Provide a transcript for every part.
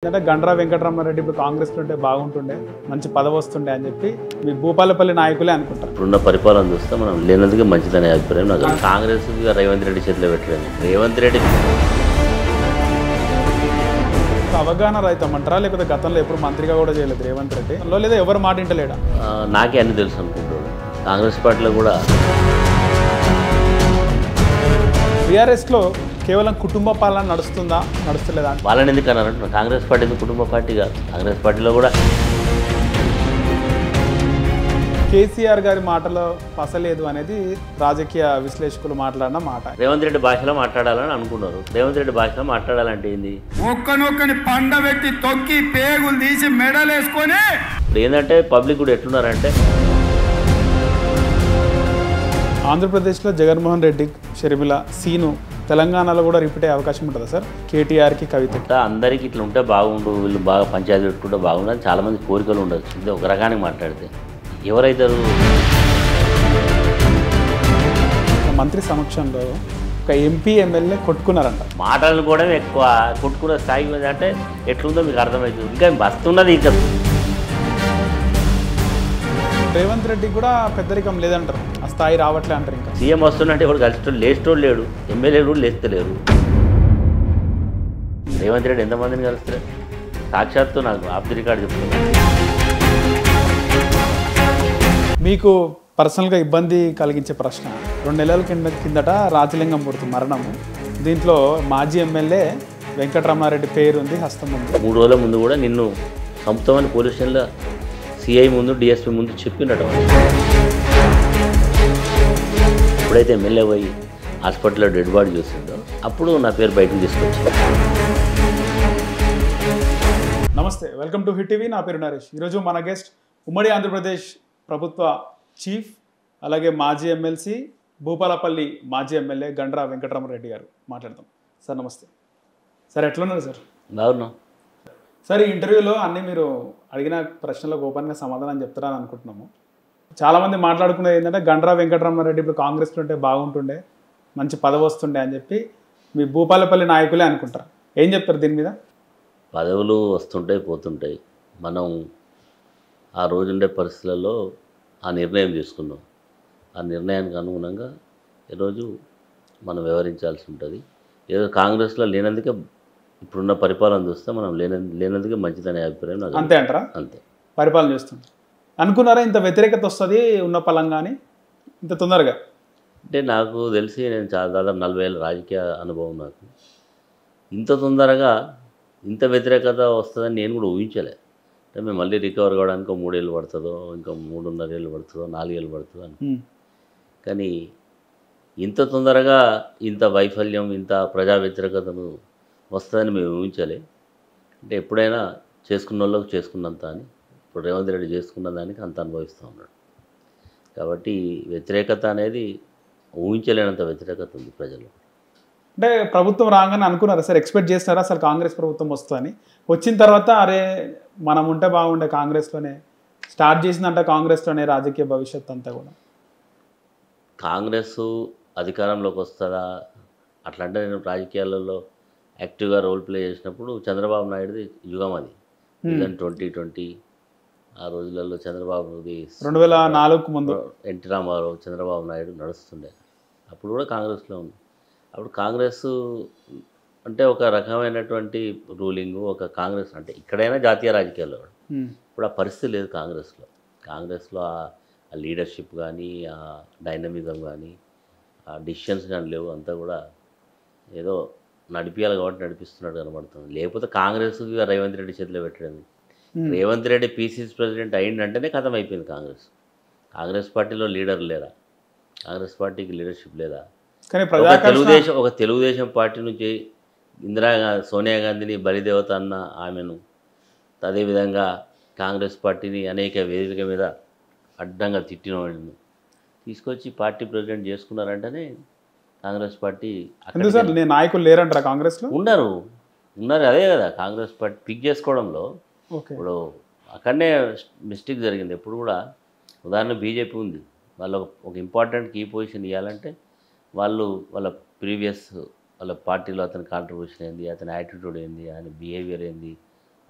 అంటే గండ్రా వెంకటరామారెడ్డి ఇప్పుడు కాంగ్రెస్లో ఉంటే బాగుంటుండే, మంచి పదవి వస్తుండే అని చెప్పి మీ భూపాలపల్లి నాయకులే అనుకుంటారు. ఇప్పుడున్న పరిపాలన చూస్తే మనం లేనందుకే మంచిదనే అభిప్రాయం నాకు. కాంగ్రెస్ రేవంత్ రెడ్డి చేతిలో పెట్టలేదు. రేవంత్ రెడ్డి అవగాహన రైతమంటారా, లేకపోతే గతంలో ఎప్పుడు మంత్రిగా కూడా చేయలేదు రేవంత్ రెడ్డి, లేదా ఎవరు మాట వింటలేడా? నాకే అన్ని తెలుసు అనుకుంటున్నాడు. కాంగ్రెస్ పార్టీలో కూడా టీఆర్ఎస్లో కేవలం కుటుంబ పాలన నడుస్తుందా, నడుస్తలేదా? వాళ్ళని ఎందుకు అన్నారంటే కాంగ్రెస్ పార్టీ ఎందుకు కుటుంబ పార్టీ కాదు. కాంగ్రెస్ పార్టీలో కూడా కేసీఆర్ గారి మాటలో పసలేదు అనేది రాజకీయ విశ్లేషకులు మాట్లాడిన మాట. రేవంత్ రెడ్డి భాషలో మాట్లాడాలని అనుకున్నారు. రేవంత్ రెడ్డి భాషలో మాట్లాడాలంటే ఏంది? ఒక్కనొక్కని పండబెట్టి తొక్కి పేగులు తీసి మెడలేసుకొని ఇప్పుడు ఏంటంటే పబ్లిక్ కూడా ఎట్లున్నారంటే ఆంధ్రప్రదేశ్లో జగన్మోహన్ రెడ్డి, షర్మిల, సీను తెలంగాణలో కూడా రిపీట్ అయ్యే అవకాశం ఉంటుందా సార్? కేటీఆర్కి, కవిత అందరికీ ఇట్లా ఉంటే బాగుండు, వీళ్ళు బాగా పంచాయతీ పెట్టుకుంటే బాగుండు అని చాలామంది కోరికలు ఉండొచ్చు. ఇది ఒక రకానికి మాట్లాడితే ఎవరైతారు? మంత్రి సమక్షంలో ఒక ఎంపీ, ఎమ్మెల్యే కొట్టుకున్నారంట. మాటలను కూడా ఎక్కువ కొట్టుకున్న స్థాయి మీద అంటే ఎట్లుందో మీకు అర్థమవుతుంది. ఇంకా వస్తున్నది ఇంకా రేవంత్ రెడ్డి కూడా పెద్దరికం లేదంటారు, ఆ స్థాయి రావట్లే అంటారు. ఇంకా సీఎం వస్తున్నట్టు ఎవరు కలిసేటోడు లేచేటోడు లేడు, ఎమ్మెల్యేలు కూడా లేస్తలేరు. రేవంత్ రెడ్డి ఎంతమందిని కలుస్తారు? సాక్షాత్తు నాకు ఆఫ్ ది రికార్డు చెప్తున్నారు. మీకు పర్సనల్గా ఇబ్బంది కలిగించే ప్రశ్న, 2 నెలల కిందట రాజలింగం మూర్తి మరణము, దీంట్లో మాజీ ఎమ్మెల్యే వెంకటరామారెడ్డి పేరు ఉంది, హస్తం ఉంది. 3 రోజుల ముందు కూడా నిన్ను సంపుతామని పోలీస్ స్టేషన్లో సిఐ ముందు, డిఎస్పీ ముందు చెప్పినట్టు. ఎప్పుడైతే ఎమ్మెల్యే పోయి హాస్పిటల్లో డెడ్ బాడీ చూసిందో అప్పుడు నా పేరు బయటకు తీసుకొచ్చింది. నమస్తే, వెల్కమ్ టు హిట్ టీవీ. నా పేరు నరేష్. ఈరోజు మన గెస్ట్ ఉమ్మడి ఆంధ్రప్రదేశ్ ప్రభుత్వ చీఫ్, అలాగే మాజీ ఎమ్మెల్సీ, భూపాలపల్లి మాజీ ఎమ్మెల్యే గండ్రా వెంకటరామారెడ్డి గారు మాట్లాడతాం. సార్ నమస్తే. సార్ ఎట్లున్నారు సార్? బాగున్నాం సార్. ఈ ఇంటర్వ్యూలో అన్నీ మీరు అడిగిన ప్రశ్నలకు ఓపెన్గా సమాధానం చెప్తారని అనుకుంటున్నాము. చాలామంది మాట్లాడుకునేది ఏంటంటే గండ్రా వెంకటరామారెడ్డి ఇప్పుడు కాంగ్రెస్లో ఉంటే బాగుంటుండే, మంచి పదవి వస్తుండే అని చెప్పి మీ భూపాలపల్లి నాయకులే అనుకుంటారు. ఏం చెప్తారు దీని మీద? పదవులు వస్తుంటాయి, పోతుంటాయి. మనం ఆ రోజుండే పరిస్థితులలో ఆ నిర్ణయం తీసుకున్నాం. ఆ నిర్ణయానికి అనుగుణంగా ఈరోజు మనం వ్యవహరించాల్సి ఉంటుంది. ఏదో కాంగ్రెస్లో లేనందుకే ఇప్పుడున్న పరిపాలన చూస్తే మనం లేనందుకే మంచిదనే అభిప్రాయం నాకు. అంతే అంటారా? అంతే. పరిపాలన చేస్తుంది అనుకున్నారా? ఇంత వ్యతిరేకత వస్తుంది ఉన్న పలంగాని ఇంత తొందరగా? అంటే నాకు తెలిసి నేను దాదాపు 40 ఏళ్ళ రాజకీయ అనుభవం నాకు. ఇంత తొందరగా ఇంత వ్యతిరేకత వస్తుందని నేను కూడా ఊహించలే. అంటే మేము మళ్ళీ రికవర్ కావడానికి 3 ఏళ్ళు పడుతుందో, ఇంకా 3.5 ఏళ్ళు పడుతుందో, 4 ఏళ్ళు పడుతుందో అని. కానీ ఇంత తొందరగా ఇంత వైఫల్యం, ఇంత ప్రజా వ్యతిరేకతను వస్తుందని మేము ఊహించలే. అంటే ఎప్పుడైనా చేసుకున్న వాళ్ళకి చేసుకున్నంత అని, ఇప్పుడు రేవంత్ రెడ్డి చేసుకున్న దానికి అంత అనుభవిస్తూ ఉన్నాడు. కాబట్టి వ్యతిరేకత అనేది ఊహించలేనంత వ్యతిరేకత ఉంది ప్రజలు. అంటే ప్రభుత్వం రాగానే అనుకున్నారా సార్? ఎక్స్పెక్ట్ చేస్తారా అసలు కాంగ్రెస్ ప్రభుత్వం వస్తుందని? వచ్చిన తర్వాత అరే మనం ఉంటే బాగుండే, కాంగ్రెస్లోనే స్టార్ట్ చేసిందంట, కాంగ్రెస్లోనే రాజకీయ భవిష్యత్తు అంతా కూడా. కాంగ్రెస్ అధికారంలోకి వస్తుందా అట్లా అంటే, నేను రాజకీయాలలో యాక్టివ్గా రోల్ ప్లే చేసినప్పుడు చంద్రబాబు నాయుడుది యుగం అది. 2020 ఆ రోజులలో చంద్రబాబుది 2004 ముందు ఎన్టీ రామారావు, చంద్రబాబు నాయుడు నడుస్తుండే. అప్పుడు కూడా కాంగ్రెస్లో ఉంది. అప్పుడు కాంగ్రెస్ అంటే ఒక రకమైనటువంటి రూలింగు, ఒక కాంగ్రెస్ అంటే ఇక్కడైనా జాతీయ రాజకీయాల్లో ఇప్పుడు ఆ పరిస్థితి లేదు కాంగ్రెస్లో. కాంగ్రెస్లో ఆ లీడర్షిప్ కానీ, ఆ డైనమిజం కానీ, ఆ డిసిషన్స్ కానీ లేవు. అంతా కూడా ఏదో నడిపించాలి కాబట్టి నడిపిస్తున్నాడు కనబడుతుంది. లేకపోతే కాంగ్రెస్ రేవంత్ రెడ్డి చేతిలో పెట్టడం. రేవంత్ రెడ్డి పీసీసీ ప్రెసిడెంట్ అయిందంటేనే కథం అయిపోయింది కాంగ్రెస్. కాంగ్రెస్ పార్టీలో లీడర్ లేరా? కాంగ్రెస్ పార్టీకి లీడర్షిప్ లేదా? కానీ ఒక తెలుగుదేశం పార్టీ నుంచి సోనియా గాంధీని బలిదేవత అన్న ఆమెను, అదేవిధంగా కాంగ్రెస్ పార్టీని అనేక వేదిక మీద అడ్డంగా తిట్టిన వాడిని తీసుకొచ్చి పార్టీ ప్రెసిడెంట్ చేసుకున్నారంటేనే కాంగ్రెస్ పార్టీ. నాయకులు లేరంటారా కాంగ్రెస్లో? ఉన్నారు. అదే కదా కాంగ్రెస్ పార్టీ పిక్ చేసుకోవడంలో ఇప్పుడు అక్కడనే మిస్టేక్ జరిగింది. ఎప్పుడు కూడా ఉదాహరణ బీజేపీ ఉంది, వాళ్ళు ఒక ఇంపార్టెంట్ కీ పొజిషన్ ఇవ్వాలంటే వాళ్ళ ప్రీవియస్ వాళ్ళ పార్టీలో అతని కాంట్రిబ్యూషన్ ఏంది, అతని యాటిట్యూడ్ ఏంది, ఆయన బిహేవియర్ ఏంది,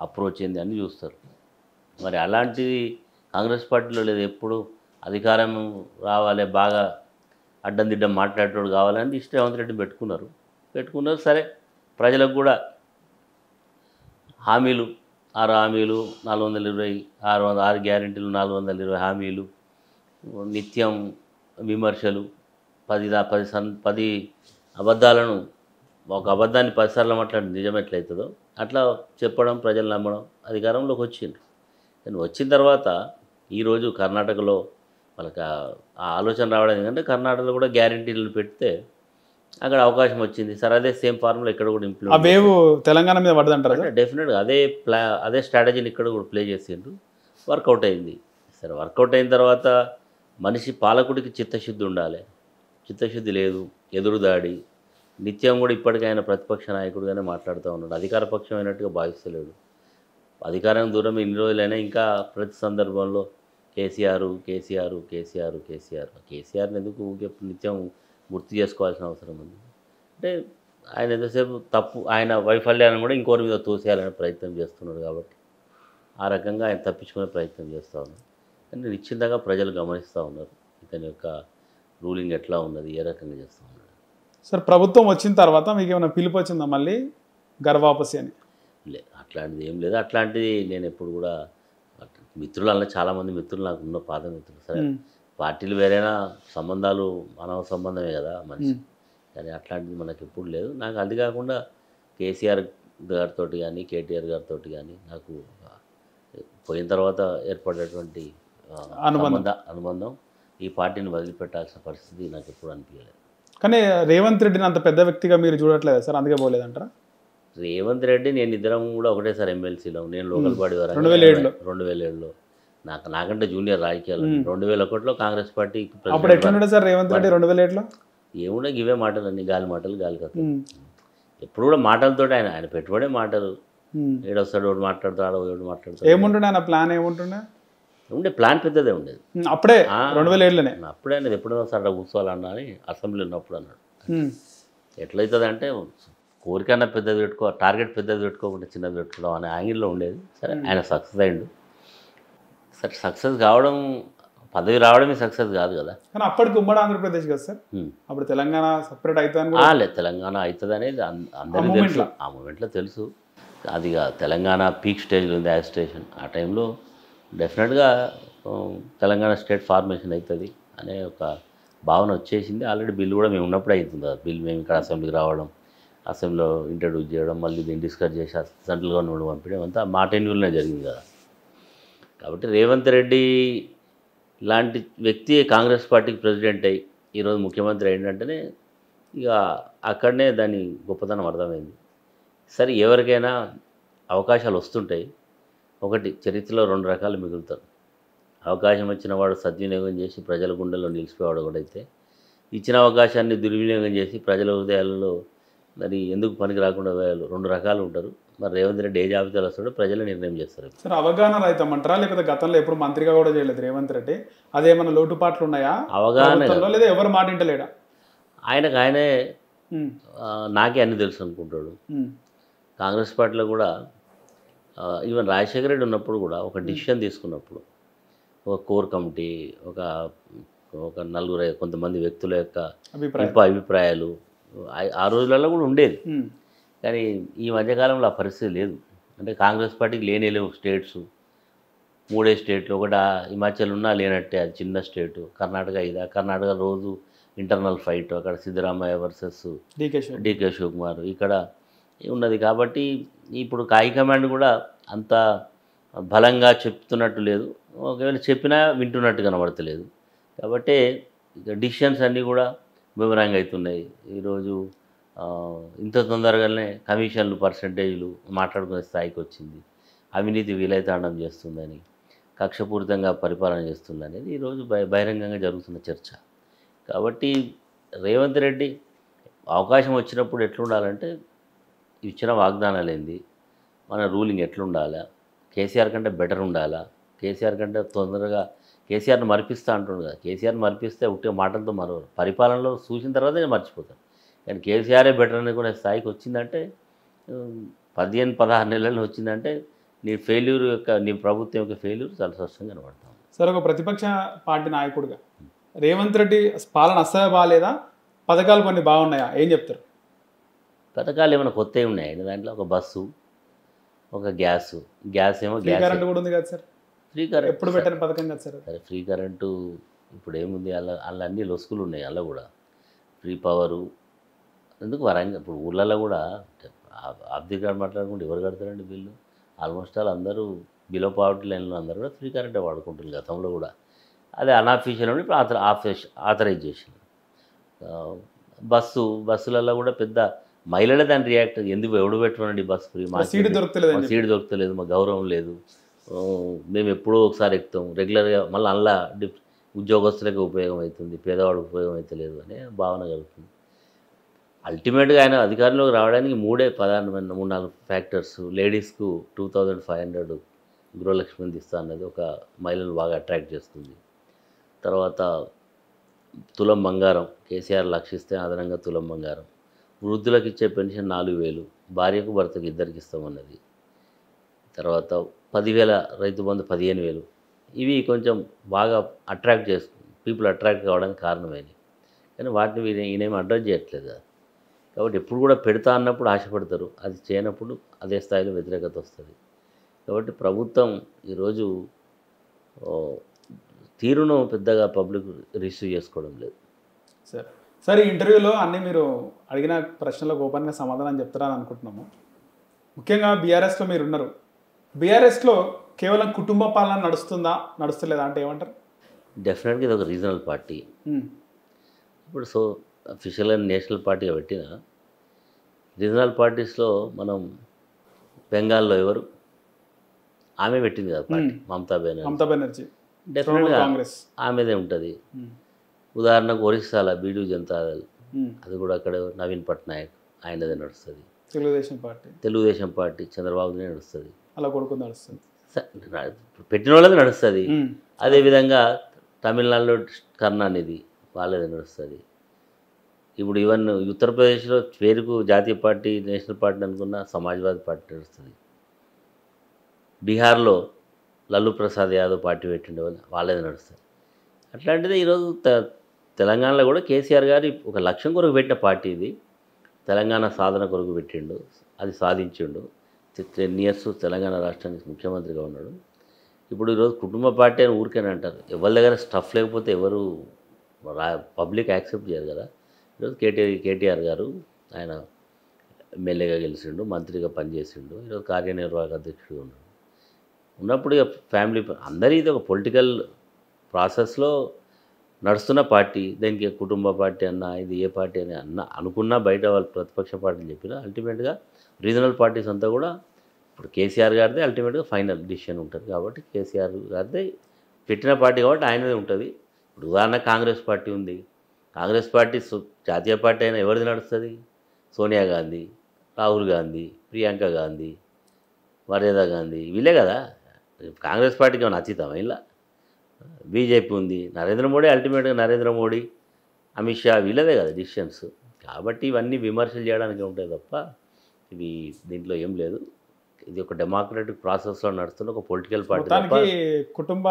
అప్రోచ్ ఏంది అన్నీ చూస్తారు. మరి అలాంటిది కాంగ్రెస్ పార్టీలో లేదు. ఎప్పుడు అధికారం రావాలి, బాగా అడ్డం దిడ్డం మాట్లాడేటోడు కావాలని రేవంత్ రెడ్డిని పెట్టుకున్నారు. సరే, ప్రజలకు కూడా హామీలు 6 హామీలు 420, 6 గ్యారెంటీలు 420 హామీలు, నిత్యం విమర్శలు, 10 అబద్ధాలను, ఒక అబద్ధాన్ని 10 సార్లు మాట్లాడి నిజం ఎట్లయితుందో అట్లా చెప్పడం, ప్రజలు నమ్మడం, అధికారంలోకి వచ్చిండ్రు. కానీ వచ్చిన తర్వాత ఈరోజు కర్ణాటకలో వాళ్ళకి ఆ ఆలోచన రావడం ఏంటంటే కర్ణాటకలో కూడా గ్యారెంటీలు పెడితే అక్కడ అవకాశం వచ్చింది. సరే, అదే సేమ్ ఫార్ములా ఇక్కడ కూడా ఇంప్లిమెంట్ వేవ్ తెలంగాణ మీద పడదంటారు. డెఫినెట్గా అదే స్ట్రాటజీని ఇక్కడ కూడా ప్లే చేసిండ్రు. వర్కౌట్ అయింది. సరే, వర్కౌట్ అయిన తర్వాత మనిషి పాలకుడికి చిత్తశుద్ధి ఉండాలి. చిత్తశుద్ధి లేదు, ఎదురుదాడి, నిత్యం కూడా ఇప్పటికైనా ప్రతిపక్ష నాయకుడిగానే మాట్లాడుతూ ఉన్నాడు. అధికార పక్షం అయినట్టుగా భావిస్తలేడు. అధికారం దూరం ఇన్ని రోజులైనా ఇంకా ప్రతి సందర్భంలో కేసీఆర్ని ఎందుకు నిత్యం గుర్తు చేసుకోవాల్సిన అవసరం ఉంది? అంటే ఆయన ఎంతసేపు తప్పు, ఆయన వైఫల్యాన్ని కూడా ఇంకోరి మీద తోసేయాలనే ప్రయత్నం చేస్తున్నాడు. కాబట్టి ఆ రకంగా ఆయన తప్పించుకునే ప్రయత్నం చేస్తూ ఉన్నారు. కానీ నిశ్చింతగా ప్రజలు గమనిస్తూ ఉన్నారు ఇతని యొక్క రూలింగ్ ఎట్లా ఉన్నది, ఏ రకంగా చేస్తూ ఉన్నాడు. సార్, ప్రభుత్వం వచ్చిన తర్వాత మీకు ఏమైనా పిలుపు వచ్చిందా మళ్ళీ గర్వాపసి అని? అట్లాంటిది ఏం లేదు. అట్లాంటిది నేను ఎప్పుడు కూడా మిత్రులలో చాలామంది మిత్రులు నాకు ఉన్న పాత మిత్రులు. సరే, పార్టీలు వేరైనా సంబంధాలు మానవ సంబంధమే కదా మనిషి. కానీ అట్లాంటిది మనకు ఎప్పుడు లేదు. నాకు అది కాకుండా కేసీఆర్ గారితో కానీ కేటీఆర్ గారితో కానీ నాకు పోయిన తర్వాత ఏర్పడేటువంటి అనుబంధం ఈ పార్టీని వదిలిపెట్టాల్సిన పరిస్థితి నాకు ఎప్పుడు అనిపించలేదు. కానీ రేవంత్ రెడ్డిని అంత పెద్ద వ్యక్తిగా మీరు చూడట్లేదు సార్, అందుకే పోలేదంటారా? రేవంత్ రెడ్డి నేను ఇద్దరం కూడా ఒకటేసారి ఎమ్మెల్సీలో, నేను లోకల్ బాడీ ద్వారా 2007లో నాకంటే జూనియర్ రాజకీయాలు. 2001లో కాంగ్రెస్ పార్టీ సార్ రేవంత్ రెడ్డి 2007లో ఏముండే ఇవే మాటలు, అన్ని గాలి మాటలు, గాలి కథ. ఎప్పుడు కూడా మాటలతో ఆయన పెట్టుబడే మాటలు. ఏడొస్తాడు ఒకటి మాట్లాడతాడు, ఒకటి మాట్లాడతాడు. ఏముంటుండే ఆయన ప్లాన్? ఉండే ప్లాన్ పెద్దదే ఉండేది అప్పుడే 2007లోనే. అప్పుడే అనేది ఎప్పుడైనా సరే కూర్చోవాలన్నా అని అసెంబ్లీ ఉన్నప్పుడు అన్నాడు. ఎట్లయితుంది అంటే కోరికన్నా పెద్దది పెట్టుకో, టార్గెట్ పెద్దది పెట్టుకోకుండా చిన్నది పెట్టుకోవడం అనే యాంగిల్లో ఉండేది. సరే, ఆయన సక్సెస్ అయ్యిండు. సరే, సక్సెస్ కావడం, పదవి రావడమే సక్సెస్ కాదు కదా. కానీ అప్పటికి ఉమ్మడి ఆంధ్రప్రదేశ్ కదా సార్, అప్పుడు తెలంగాణ సపరేట్ అవుతుంది. లేదు, తెలంగాణ అవుతుంది అనేది అందరికీ తెలుసు. ఆ మూమెంట్లో తెలుసు. అది తెలంగాణ పీక్ స్టేజ్లో ఉంది, యాజిటేషన్. ఆ టైంలో డెఫినెట్గా తెలంగాణ స్టేట్ ఫార్మేషన్ అవుతుంది అనే ఒక భావన వచ్చేసింది. ఆల్రెడీ బిల్లు కూడా మేము ఉన్నప్పుడే అవుతుంది కదా. బిల్ మేము ఇక్కడ అసెంబ్లీకి రావడం, అసెంబ్లీలో ఇంట్రడ్యూస్ చేయడం, మళ్ళీ దీన్ని డిస్కస్ చేసి సెంట్రల్ గవర్నమెంట్ పంపించడం అంతా మా టెన్యూర్లోనే జరిగింది కదా. కాబట్టి రేవంత్ రెడ్డి లాంటి వ్యక్తి కాంగ్రెస్ పార్టీకి ప్రెసిడెంట్ అయ్యి ఈరోజు ముఖ్యమంత్రి ఏంటంటేనే ఇక అక్కడనే దాని గొప్పతనం అర్థమైంది. సరే, ఎవరికైనా అవకాశాలు వస్తుంటాయి. ఒకటి, చరిత్రలో 2 రకాలు మిగులుతారు. అవకాశం వచ్చిన వాడు సద్వినియోగం చేసి ప్రజల గుండెల్లో నిలిచిపోయేవాడు ఒకడైతే, ఇచ్చిన అవకాశాన్ని దుర్వినియోగం చేసి ప్రజల హృదయాలలో మరి ఎందుకు పనికి రాకుండా 2 రకాలు ఉంటారు. మరి రేవంత్ రెడ్డి ఏ జాబితాలో వస్తాడో ప్రజలు నిర్ణయం చేస్తారు. సార్, అవగాహన రహితం అంటారా, లేకపోతే గతంలో ఎప్పుడు మంత్రిగా కూడా చేయలేదు రేవంత్ రెడ్డి, అదేమన్నా లోటుపాట్లు ఉన్నాయా? అవగాహన లేదా ఎవరు మాట ఇంటలేడా? ఆయనే నాకే అన్ని తెలుసు అనుకుంటాడు. కాంగ్రెస్ పార్టీలో కూడా ఈవెన్ రాజశేఖర రెడ్డి ఉన్నప్పుడు కూడా ఒక డిసిషన్ తీసుకున్నప్పుడు ఒక కోర్ కమిటీ, ఒక నలుగురు కొంతమంది వ్యక్తుల యొక్క అభిప్రాయాలు ఆ రోజులలో కూడా ఉండేది. కానీ ఈ మధ్యకాలంలో ఆ పరిస్థితి లేదు. అంటే కాంగ్రెస్ పార్టీకి లేవు స్టేట్స్, 3 స్టేట్లు. ఒకటి హిమాచల్ ఉన్నా లేనట్టే, అది చిన్న స్టేటు. కర్ణాటక రోజు ఇంటర్నల్ ఫైట్, అక్కడ సిద్ధరామయ్య వర్సెస్ డికే శివకుమార్ ఇక్కడ ఉన్నది. కాబట్టి ఇప్పుడు హైకమాండ్ కూడా అంత బలంగా చెప్తున్నట్టు లేదు, ఒకవేళ చెప్పినా వింటున్నట్టు కనబడతలేదు. కాబట్టి ఇక డిసిషన్స్ అన్నీ కూడా బూమరాంగ్ అవుతున్నాయి. ఈరోజు ఇంత తొందరగానే కమిషన్లు పర్సంటేజ్లు మాట్లాడుకునే స్థాయికి వచ్చింది. అవినీతి విలయతాండం చేస్తుందని, కక్షపూరితంగా పరిపాలన చేస్తుంది అనేది ఈరోజు బహిరంగంగా జరుగుతున్న చర్చ. కాబట్టి రేవంత్ రెడ్డి అవకాశం వచ్చినప్పుడు ఎట్లుండాలంటే, ఇచ్చిన వాగ్దానాలు ఏంది, మన రూలింగ్ ఎట్లుండాలా, కేసీఆర్ కంటే బెటర్ ఉండాలా, కేసీఆర్ కంటే తొందరగా కేసీఆర్ని మరిపిస్తా అంటుండు కదా. కేసీఆర్ని మరిపిస్తే ఉట్టే మాటలతో మరొకరు పరిపాలనలో చూసిన తర్వాత నేను మర్చిపోతాను. కానీ కేసీఆరే బెటర్ అనుకునే స్థాయికి వచ్చిందంటే 15-16 నెలలు వచ్చిందంటే నీ ఫెయిల్యూర్ యొక్క నీ ప్రభుత్వం యొక్క ఫెయిల్యూర్ చాలా స్పష్టంగా కనబడతాం. సార్, ఒక ప్రతిపక్ష పార్టీ నాయకుడిగా రేవంత్ రెడ్డి పాలన అస్సలు బాగాలేదా, పథకాలు కొన్ని బాగున్నాయా, ఏం చెప్తారు? పథకాలు ఏమైనా కొత్తవి ఉన్నాయి దాంట్లో? ఒక బస్సు, ఒక గ్యాస్ ఏమో ఫ్రీ గ్యాస్, కరెంట్ కూడా ఉంది కదా సార్, ఫ్రీ కరెంట్ ఎప్పుడు పెట్టని పథకం కదా సార్. సరే, ఫ్రీ కరెంటు ఇప్పుడు ఏముంది, అలా అన్ని లొసుకులు ఉన్నాయి. అలా కూడా ఫ్రీ పవరు ఎందుకు వరంగల్ ఇప్పుడు ఊళ్ళల్లో కూడా ఆర్థిక కార్డు మాట్లాడుకుంటే ఎవరు కడతారండి బిల్లు? ఆల్మోస్ట్ ఆల్ అందరూ బిలో పావర్టీ లైన్లో అందరూ కూడా ఫ్రీ కరెంటే వాడుకుంటారు. గతంలో కూడా అదే అన్అఫీషియల్ ఉండి ఇప్పుడు ఆథరైజేషన్. బస్సులలో కూడా పెద్ద మహిళలే దాని రియాక్ట్, ఎందుకు ఎవడు పెట్టుకోండి బస్సు ఫ్రీ, మా సీటు దొరుకుతలేదు, సీటు దొరుకుతలేదు, మా గౌరవం లేదు, మేము ఎప్పుడో ఒకసారి ఎక్కుతాం రెగ్యులర్గా, మళ్ళీ అందులో ఉద్యోగస్తులకి ఉపయోగం అవుతుంది, పేదవాడికి ఉపయోగం అవుతలేదు అనే భావన కలుగుతుంది. అల్టిమేట్గా ఆయన అధికారంలోకి రావడానికి ప్రధానమైన 3-4 ఫ్యాక్టర్స్. లేడీస్కు 2500 గృహలక్ష్మిని ఇస్తా అన్నది ఒక మహిళను బాగా అట్రాక్ట్ చేస్తుంది. తర్వాత తులం బంగారం, కేసీఆర్ లక్షిస్తే అదనంగా తులం బంగారం. వృద్ధులకు ఇచ్చే పెన్షన్ 4000, భార్యకు భర్తకు ఇద్దరికి ఇస్తామన్నది. తర్వాత 10,000 రైతు బంధు 15,000. ఇవి కొంచెం బాగా అట్రాక్ట్ చేస్తుంది, పీపుల్ అట్రాక్ట్ కావడానికి కారణమైనవి. కానీ వాటిని ఈయనేమి అడ్రస్ చేయట్లేదు కదా. కాబట్టి ఎప్పుడు కూడా పెడతా అన్నప్పుడు ఆశపడతారు, అది చేయనప్పుడు అదే స్థాయిలో వ్యతిరేకత వస్తుంది. కాబట్టి ప్రభుత్వం ఈరోజు తీరును పెద్దగా పబ్లిక్ రిసీవ్ చేసుకోవడం లేదు. సార్, ఈ ఇంటర్వ్యూలో అన్నీ మీరు అడిగిన ప్రశ్నలకు ఓపెన్గా సమాధానం చెప్తారని అనుకుంటున్నాము. ముఖ్యంగా బీఆర్ఎస్లో మీరు ఉన్నారు. బీఆర్ఎస్లో కేవలం కుటుంబ పాలన నడుస్తలేదా అంటే ఏమంటారు? డెఫినెట్గా ఇది ఒక రీజనల్ పార్టీ. ఇప్పుడు అఫీషియల్గా నేషనల్ పార్టీగా పెట్టిన రీజనల్ పార్టీస్లో మనం బెంగాల్లో ఎవరు ఆమె పెట్టింది కదా పార్టీ, మమతా బెనర్జీ. డెఫినెట్గా ఆమెదే ఉంటుంది. ఉదాహరణకు ఒరిస్సాలో బీజూ జనతాదళ్, అది కూడా అక్కడ నవీన్ పట్నాయక్ ఆయనదే నడుస్తుంది. తెలుగుదేశం పార్టీ చంద్రబాబుదే నడుస్తుంది, అలా కొడుకు నడుస్తుంది, పెట్టిన వాళ్ళది నడుస్తుంది. అదేవిధంగా తమిళనాడులో కరుణానిధి వాళ్ళదే నడుస్తుంది. ఇప్పుడు ఈవెన్ ఉత్తరప్రదేశ్లో పేరుకు జాతీయ పార్టీ నేషనల్ పార్టీ అనుకున్న సమాజ్వాదీ పార్టీ నడుస్తుంది. బీహార్లో లల్లూ ప్రసాద్ యాదవ్ పార్టీ పెట్టిండే వాళ్ళదే నడుస్తుంది. అట్లాంటిదే ఈరోజు తెలంగాణలో కూడా కేసీఆర్ గారు ఒక లక్ష్యం కొరకు పెట్టిన పార్టీ ఇది. తెలంగాణ సాధన కొరకు పెట్టిండు, అది సాధించిండు. 10 years తెలంగాణ రాష్ట్రానికి ముఖ్యమంత్రిగా ఉన్నాడు. ఇప్పుడు ఈరోజు కుటుంబ పార్టీ అని ఊరికేనే అంటారు. ఎవరి దగ్గర స్టఫ్ లేకపోతే ఎవరు పబ్లిక్ యాక్సెప్ట్ చేయరు కదా. ఈరోజు కేటీఆర్ గారు ఆయన ఎమ్మెల్యేగా గెలిచిండు, మంత్రిగా పనిచేసిండు, ఈరోజు కార్యనిర్వాహక అధ్యక్షుడిగా ఉన్నాడు. ఉన్నప్పుడు ఇక ఫ్యామిలీ అందరి ఇది ఒక పొలిటికల్ ప్రాసెస్లో నడుస్తున్న పార్టీ. దానికి కుటుంబ పార్టీ అన్నా ఇది ఏ పార్టీ అని అనుకున్నా బయట వాళ్ళు ప్రతిపక్ష పార్టీలు చెప్పినా అల్టిమేట్గా రీజనల్ పార్టీస్ అంతా కూడా ఇప్పుడు కేసీఆర్ గారిదే అల్టిమేట్గా ఫైనల్ డిసిషన్ ఉంటుంది. కాబట్టి కేసీఆర్ గారిదే పెట్టిన పార్టీ కాబట్టి ఆయనదే ఉంటుంది. ఇప్పుడు ఉదాహరణ కాంగ్రెస్ పార్టీ ఉంది. కాంగ్రెస్ పార్టీ జాతీయ పార్టీ అయినా ఎవరిది నడుస్తుంది? సోనియా గాంధీ, రాహుల్ గాంధీ, ప్రియాంక గాంధీ, మర్యాద గాంధీ, వీళ్ళే కదా. కాంగ్రెస్ పార్టీకి ఏమైనా అతీతం ఇలా బీజేపీ ఉంది, నరేంద్ర మోడీ, అల్టిమేట్గా నరేంద్ర మోడీ, అమిత్ షా వీళ్ళదే కదా డిసిషన్స్. కాబట్టి ఇవన్నీ విమర్శలు చేయడానికి ఉంటాయి తప్ప ఇవి దీంట్లో ఏం లేదు. ఇది ఒక డెమోక్రటిక్ ప్రాసెస్లో నడుస్తున్న ఒక పొలిటికల్ పార్టీ. కుటుంబ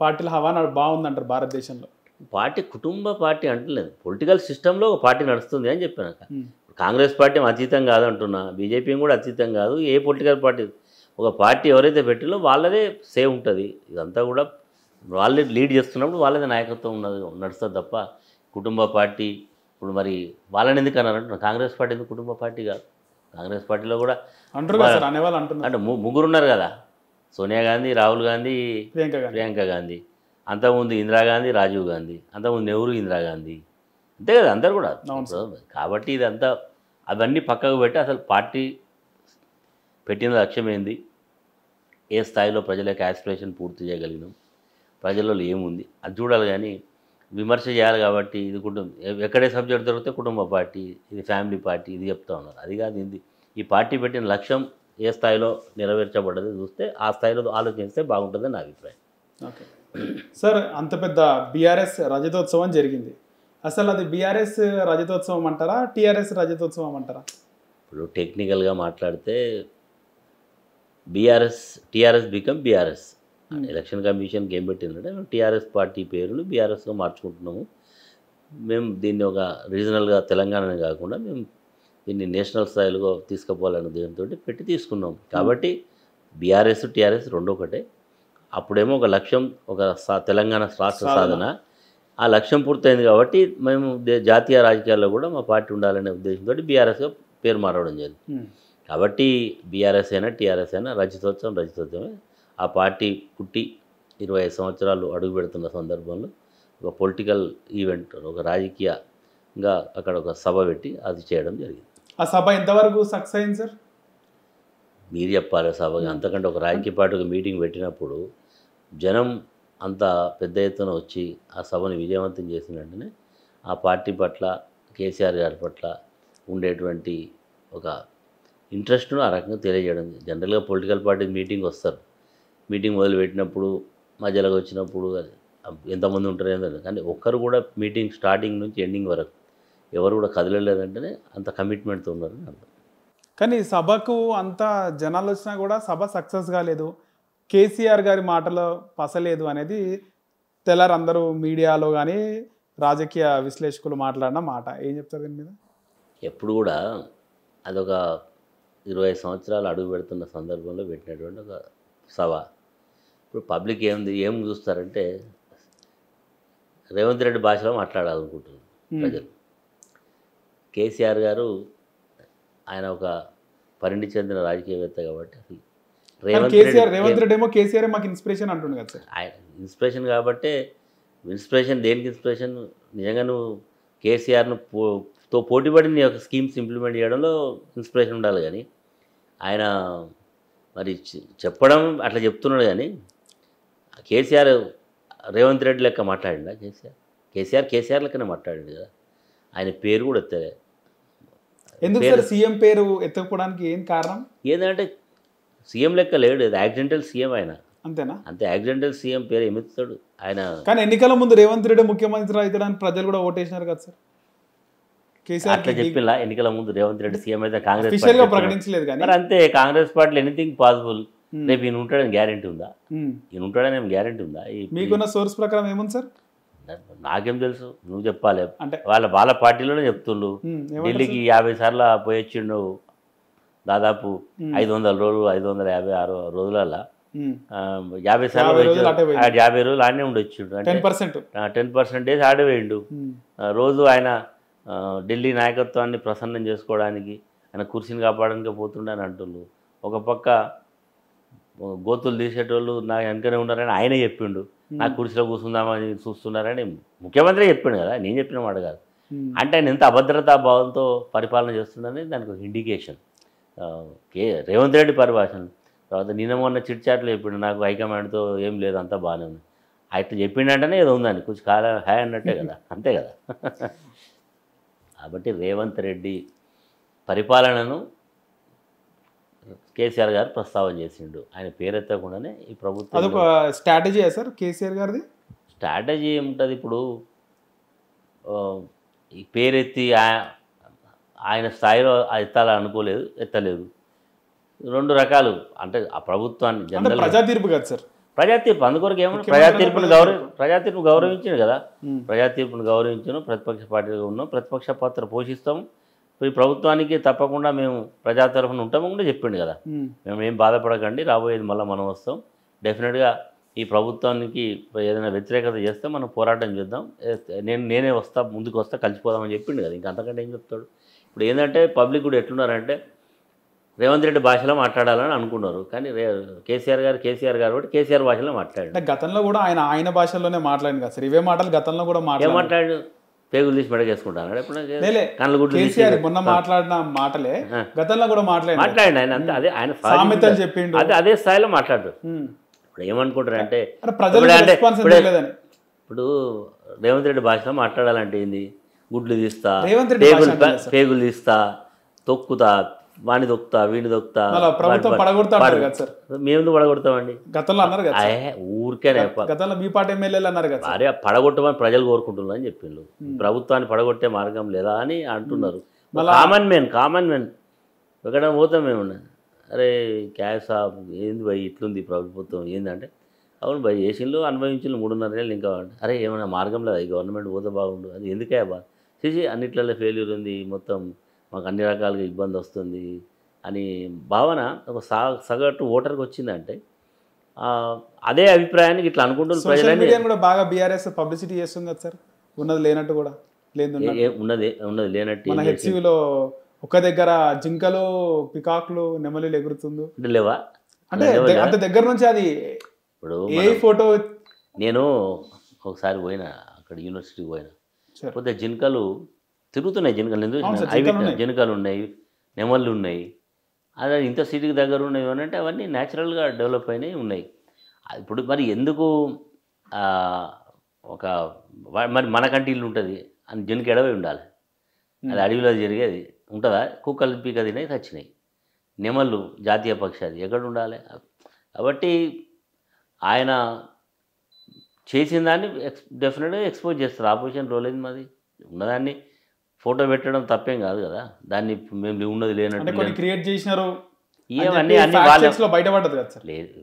పార్టీల హవా బాగుందంటారు భారతదేశంలో. పార్టీ కుటుంబ పార్టీ అంటలేదు, పొలిటికల్ సిస్టంలో ఒక పార్టీ నడుస్తుంది అని చెప్పాను. కాంగ్రెస్ పార్టీ అతీతం కాదంటున్నా, బీజేపీ కూడా అతీతం కాదు. ఏ పొలిటికల్ పార్టీ ఒక పార్టీ ఎవరైతే పెట్టిలో వాళ్ళదే సేవ్ ఉంటుంది. ఇదంతా కూడా వాళ్ళే లీడ్ చేస్తున్నప్పుడు వాళ్ళదే నాయకత్వం ఉన్నది నడుస్తుంది తప్ప కుటుంబ పార్టీ. ఇప్పుడు మరి వాళ్ళని ఎందుకు అన్నారంటున్నా, కాంగ్రెస్ పార్టీ ఎందుకు కుటుంబ పార్టీ కాదు? కాంగ్రెస్ పార్టీలో కూడా అంటే ముగ్గురు ఉన్నారు కదా, సోనియా గాంధీ, రాహుల్ గాంధీ, ప్రియాంక గాంధీ, అంతకుముందు ఇందిరాగాంధీ, రాజీవ్ గాంధీ, అంతకుముందు నెహ్రూ, ఇందిరాగాంధీ, అంతే కదా అందరు కూడా. కాబట్టి ఇదంతా అవన్నీ పక్కకు పెట్టి అసలు పార్టీ పెట్టిన లక్ష్యం ఏంది, ఏ స్థాయిలో ప్రజల యొక్క యాస్పిరేషన్ పూర్తి చేయగలిగినాం, ప్రజల్లో ఏముంది అది చూడాలి. కానీ విమర్శ చేయాలి. కాబట్టి ఇది ఎక్కడే సబ్జెక్ట్ దొరికితే కుటుంబ పార్టీ, ఇది ఫ్యామిలీ పార్టీ, ఇది చెప్తా ఉన్నారు. అది కాదు ఇది. ఈ పార్టీ పెట్టిన లక్ష్యం ఏ స్థాయిలో నెరవేర్చబడ్డది చూస్తే ఆ స్థాయిలో ఆలోచిస్తే బాగుంటుందని నా అభిప్రాయం. ఓకే సార్, అంత పెద్ద బీఆర్ఎస్ రజతోత్సవం జరిగింది. అసలు అది బీఆర్ఎస్ రజతోత్సవం అంటారా, టీఆర్ఎస్ రజతోత్సవం అంటారా? ఇప్పుడు టెక్నికల్గా మాట్లాడితే టీఆర్ఎస్ బికమ్ బీఆర్ఎస్. ఎలక్షన్ కమిషన్కి ఏం పెట్టిందంటే మేము టీఆర్ఎస్ పార్టీ పేరును బీఆర్ఎస్గా మార్చుకుంటున్నాము. మేము దీన్ని ఒక రీజనల్గా తెలంగాణనే కాకుండా మేము దీన్ని నేషనల్ స్థాయిలో తీసుకుపోవాలనే ఉద్దేశంతో పెట్టి తీసుకున్నాం. కాబట్టి బీఆర్ఎస్ టీఆర్ఎస్ రెండు ఒకటే. అప్పుడేమో ఒక లక్ష్యం, ఒక తెలంగాణ రాష్ట్ర సాధన, ఆ లక్ష్యం పూర్తయింది కాబట్టి మేము జాతీయ రాజకీయాల్లో కూడా మా పార్టీ ఉండాలనే ఉద్దేశంతో బీఆర్ఎస్గా పేరు మారవడం జరిగింది. కాబట్టి బీఆర్ఎస్ అయినా టీఆర్ఎస్ అయినా రజతోత్సవమే. ఆ పార్టీ పుట్టి 25 సంవత్సరాలు అడుగు పెడుతున్న సందర్భంలో ఒక పొలిటికల్ ఈవెంట్, ఒక రాజకీయంగా అక్కడ ఒక సభ పెట్టి అది చేయడం జరిగింది. ఆ సభ ఎంతవరకు సక్సెస్ అయింది సార్? మీరు చెప్పాలి. సభగా అంతకంటే ఒక రాజకీయ పార్టీ ఒక మీటింగ్ పెట్టినప్పుడు జనం అంత పెద్ద ఎత్తున వచ్చి ఆ సభను విజయవంతం చేసిన వెంటనే ఆ పార్టీ పట్ల, కేసీఆర్ గారి పట్ల ఉండేటువంటి ఒక ఇంట్రెస్ట్ను ఆ రకంగా తెలియజేయడం. జనరల్గా పొలిటికల్ పార్టీ మీటింగ్ వస్తారు, మీటింగ్ మొదలుపెట్టినప్పుడు మధ్యలోకి వచ్చినప్పుడు ఎంతమంది ఉంటారు ఏంటంటే, కానీ ఒక్కరు కూడా మీటింగ్ స్టార్టింగ్ నుంచి ఎండింగ్ వరకు ఎవరు కూడా కదలలేదంటేనే అంత కమిట్మెంట్తో ఉన్నారని అర్థం. కానీ సభకు అంత జనాలు వచ్చినా కూడా సభ సక్సెస్ కాలేదు, కేసీఆర్ గారి మాటలో పసలేదు అనేది అందరూ మీడియాలో కానీ రాజకీయ విశ్లేషకులు మాట్లాడిన మాట. ఏం చెప్తారు దీని మీద? ఎప్పుడు కూడా అదొక 25 సంవత్సరాలు అడుగు పెడుతున్న సందర్భంలో పెట్టినటువంటి ఒక సభ. ఇప్పుడు పబ్లిక్ ఏం చూస్తారంటే రేవంత్ రెడ్డి భాషలో మాట్లాడాలనుకుంటున్నారు ప్రజలు. కేసీఆర్ గారు ఆయన ఒక పరిణితి చెందిన రాజకీయవేత్త కాబట్టి అసలు రేవంత్ రెడ్డి ఏమో కేసీఆర్ మాకు ఇన్స్పిరేషన్ అంటుంది కదా సార్. ఆయన ఇన్స్పిరేషన్ కాబట్టి, ఇన్స్పిరేషన్ దేనికి ఇన్స్పిరేషన్? నిజంగా నువ్వు కేసీఆర్ను తో పోటీపడి నీ యొక్క స్కీమ్స్ ఇంప్లిమెంట్ చేయడంలో ఇన్స్పిరేషన్ ఉండాలి. కానీ ఆయన మరి చెప్పడం అట్లా చెప్తున్నాడు. కానీ కేసీఆర్ రేవంత్ రెడ్డి లెక్క మాట్లాడిండా? కేసీఆర్ లెక్కనే మాట్లాడిండు కదా. ఆయన పేరు కూడా ఎత్తలే. ఎందుకు సార్ సీఎం పేరు ఎత్తకపోవడానికి ఏం కారణం? ఏంటంటే సీఎం లెక్క లేడు, యాక్సిడెంటల్ సీఎం ఆయన. అంతేనా? అంతే. యాక్సిడెంటల్ సీఎం పేరు ఏమెత్తాడు ఆయన? కానీ ఎన్నికల ముందు రేవంత్ రెడ్డి ముఖ్యమంత్రి అవుతాడని ప్రజలు కూడా ఓటేసినారు కదా సార్. కేసీఆర్ అట్లా చెప్పిలా ఎన్నికల ముందు రేవంత్ రెడ్డి సీఎం అయితే కాంగ్రెస్ ప్రకటించలేదు. కానీ అంతే, కాంగ్రెస్ పార్టీలో ఎనీథింగ్ పాసిబుల్. రేపు ఈయన ఉంటాడని గ్యారెంటీ ఉందా? ఈయన ఉంటాడని ఏం గ్యారెంటీ ఉందా? మీకున్న సోర్స్ ప్రకారం ఏముంది సార్? నాకేం తెలుసు, నువ్వు చెప్పాలి. అంటే వాళ్ళ పార్టీలోనే చెప్తుండు. ఢిల్లీకి 50 సార్లు పోయొచ్చిండు. దాదాపు 500 రోజులు, 556 రోజులలో 50 సార్లు 50 రోజులు ఆడనే ఉండొచ్చిండు. అంటే 10% ఆడే వేయండు. రోజు ఆయన ఢిల్లీ నాయకత్వాన్ని ప్రసన్నం చేసుకోవడానికి, ఆయన కుర్చీని కాపాడడానికి పోతుండే అని అంటుండు. ఒక పక్క గోతులు తీసేటోళ్ళు నా వెనకనే ఉన్నారని ఆయనే చెప్పిండు. నాకు కుర్చీలో కూర్చుందామని చూస్తున్నారని ముఖ్యమంత్రి చెప్పిండు కదా, నేను చెప్పిన మాట కాదు. అంటే ఆయన ఎంత అభద్రతా భావంతో పరిపాలన చేస్తుండని దానికి ఒక ఇండికేషన్. రేవంత్ రెడ్డి పరిభాషణ. తర్వాత నిన్న మొన్న చిట్చాట్లు చెప్పిండు, నాకు హైకమాండ్తో ఏం లేదు, అంతా బాగానే ఉంది. అయితే చెప్పిండంటేనే ఏదో ఉందని కొంచెం కాల హాయ్ అన్నట్టే కదా, అంతే కదా. కాబట్టి రేవంత్ రెడ్డి పరిపాలనను కేసీఆర్ గారు ప్రస్తావన చేసిండు. ఆయన పేరెత్తకుండానే ఈ ప్రభుత్వం అదొక స్ట్రాటజీ సార్ కేసీఆర్ గారిది. స్ట్రాటజీ ఏముంటుంది? ఇప్పుడు ఈ పేరెత్తి ఆయన స్థాయిలో ఎత్తాలనుకోలేదు, ఎత్తలేదు. రెండు రకాలు. అంటే ఆ ప్రభుత్వాన్ని జనరల్ ప్రజా తీర్పు కదా సార్. ప్రజా తీర్పు అందుకొరకు ఏమన్నా ప్రజా తీర్పును గౌరవించాడు కదా. ప్రజా తీర్పును గౌరవించాను. ప్రతిపక్ష పార్టీగా ఉన్నాం, ప్రతిపక్ష పాత్ర పోషిస్తాం. ఈ ప్రభుత్వానికి తప్పకుండా మేము ప్రజా తరఫున ఉంటామని కూడా చెప్పిండు కదా. మేము ఏం బాధపడకండి, రాబోయేది మళ్ళీ మనం వస్తాం. డెఫినెట్గా ఈ ప్రభుత్వానికి ఏదైనా వ్యతిరేకత చేస్తే మనం పోరాటం చేద్దాం, నేనే వస్తా, ముందుకు వస్తా, కలిసిపోదామని చెప్పిండు కదా. ఇంకా అంతకంటే ఏం చెప్తాడు? ఇప్పుడు ఏంటంటే పబ్లిక్ కూడా ఎట్లున్నారంటే రేవంత్ రెడ్డి భాషలో మాట్లాడాలని అనుకున్నారు. కానీ కేసీఆర్ గారు కాబట్టి కేసీఆర్ భాషలో మాట్లాడాడు. గతంలో కూడా ఆయన భాషలోనే మాట్లాడింది కదా సార్. ఇవే మాటలు గతంలో కూడా మాట్లాడు. పేగులు తీసి మెడకేసుకుంటాను ఎప్పుడు కేసీఆర్ మొన్న మాట్లాడిన మాటలే గతంలో కూడా మాట్లాడి ఆయన. అంతే, అదే ఆయన చెప్పిండు, అదే స్థాయిలో మాట్లాడు. ఇప్పుడు ఏమనుకుంటారు అంటే ఇప్పుడు రేవంత్ రెడ్డి భాషలో మాట్లాడాలంటే ఏంది? గుడ్లు తీస్తా, పేగులు తీస్తా, తొక్కుతా, వాణి దొక్కుతా, వీడిని దొక్కుతా. మేము పడగొడతామండి. గతంలో అన్నారు కదా ఊరికేనే. గతంలో మీ పార్టీ ఎమ్మెల్యేలు అన్నారు కదా, అరే పడగొట్టమని ప్రజలు కోరుకుంటున్నారు అని చెప్పిండు. ప్రభుత్వాన్ని పడగొట్టే మార్గం లేదా అని అంటున్నారు. కామన్ మ్యాన్ ఎక్కడ పోతాం మేము. అరే క్యాష్ సాబ్ ఏంది భయ్ ఇట్లుంది ప్రభుత్వం ఏందంటే అవును భయ్ ఏసీలో అనుభవించిన 3.5 ఏళ్ళు ఇంకా అరే ఏమైనా మార్గం లేదా ఈ గవర్నమెంట్ పోతే బాగుండు అది ఎందుకే బా చేసి అన్నిట్లలో ఫెయిల్యూర్ ఉంది మొత్తం మాకు అన్ని రకాలుగా ఇబ్బంది వస్తుంది అని భావన ఒక సగటు ఓటర్కి వచ్చిందంటే అదే అభిప్రాయానికి ఇట్లా అనుకుంటున్న సోషల్ మీడియా కూడా బాగా బీఆర్ఎస్ పబ్లిసిటీ చేస్తుంది కదా సార్ ఉన్నది లేనట్టు కూడా ఉన్నది లేనట్టు మన హెచ్సివిలో ఒక దగ్గర జింకలు పికాక్లు నెమలిలు ఎగురుతుందో అంటే లేవా అంటే అంత దగ్గర నుంచి అది ఇప్పుడు ఏ ఫోటో నేను ఒకసారి పోయినా అక్కడ యూనివర్సిటీకి పోయినా పోతే జింకలు తిరుగుతున్నాయి జింకలు ఉన్నాయి నెమళ్ళు ఉన్నాయి అదే ఇంత సిటీకి దగ్గర ఉన్నాయి అంటే అవన్నీ న్యాచురల్గా డెవలప్ అయినాయి ఉన్నాయి ఇప్పుడు మరి ఎందుకు ఒక మరి మనకంటే ఇల్లు ఉంటుంది అని జింక ఎడవై ఉండాలి అది అడవిలో జరిగేది ఉంటుందా కుక్కలు పీక తినాయి చచ్చినాయి నెమళ్ళు జాతీయ పక్షి ఎక్కడ ఉండాలి కాబట్టి ఆయన చేసిన దాన్ని డెఫినెట్గా ఎక్స్పోజ్ చేస్తారు ఆపోజిషన్ రోల్ ఏంది మాది ఉన్నదాన్ని ఫోటో పెట్టడం తప్పేం కాదు కదా దాన్ని మేము ఉన్నది లేనట్టు క్రియేట్ చేసినారు ఇవన్నీ బయటపడ్డది కదా సార్ లేదు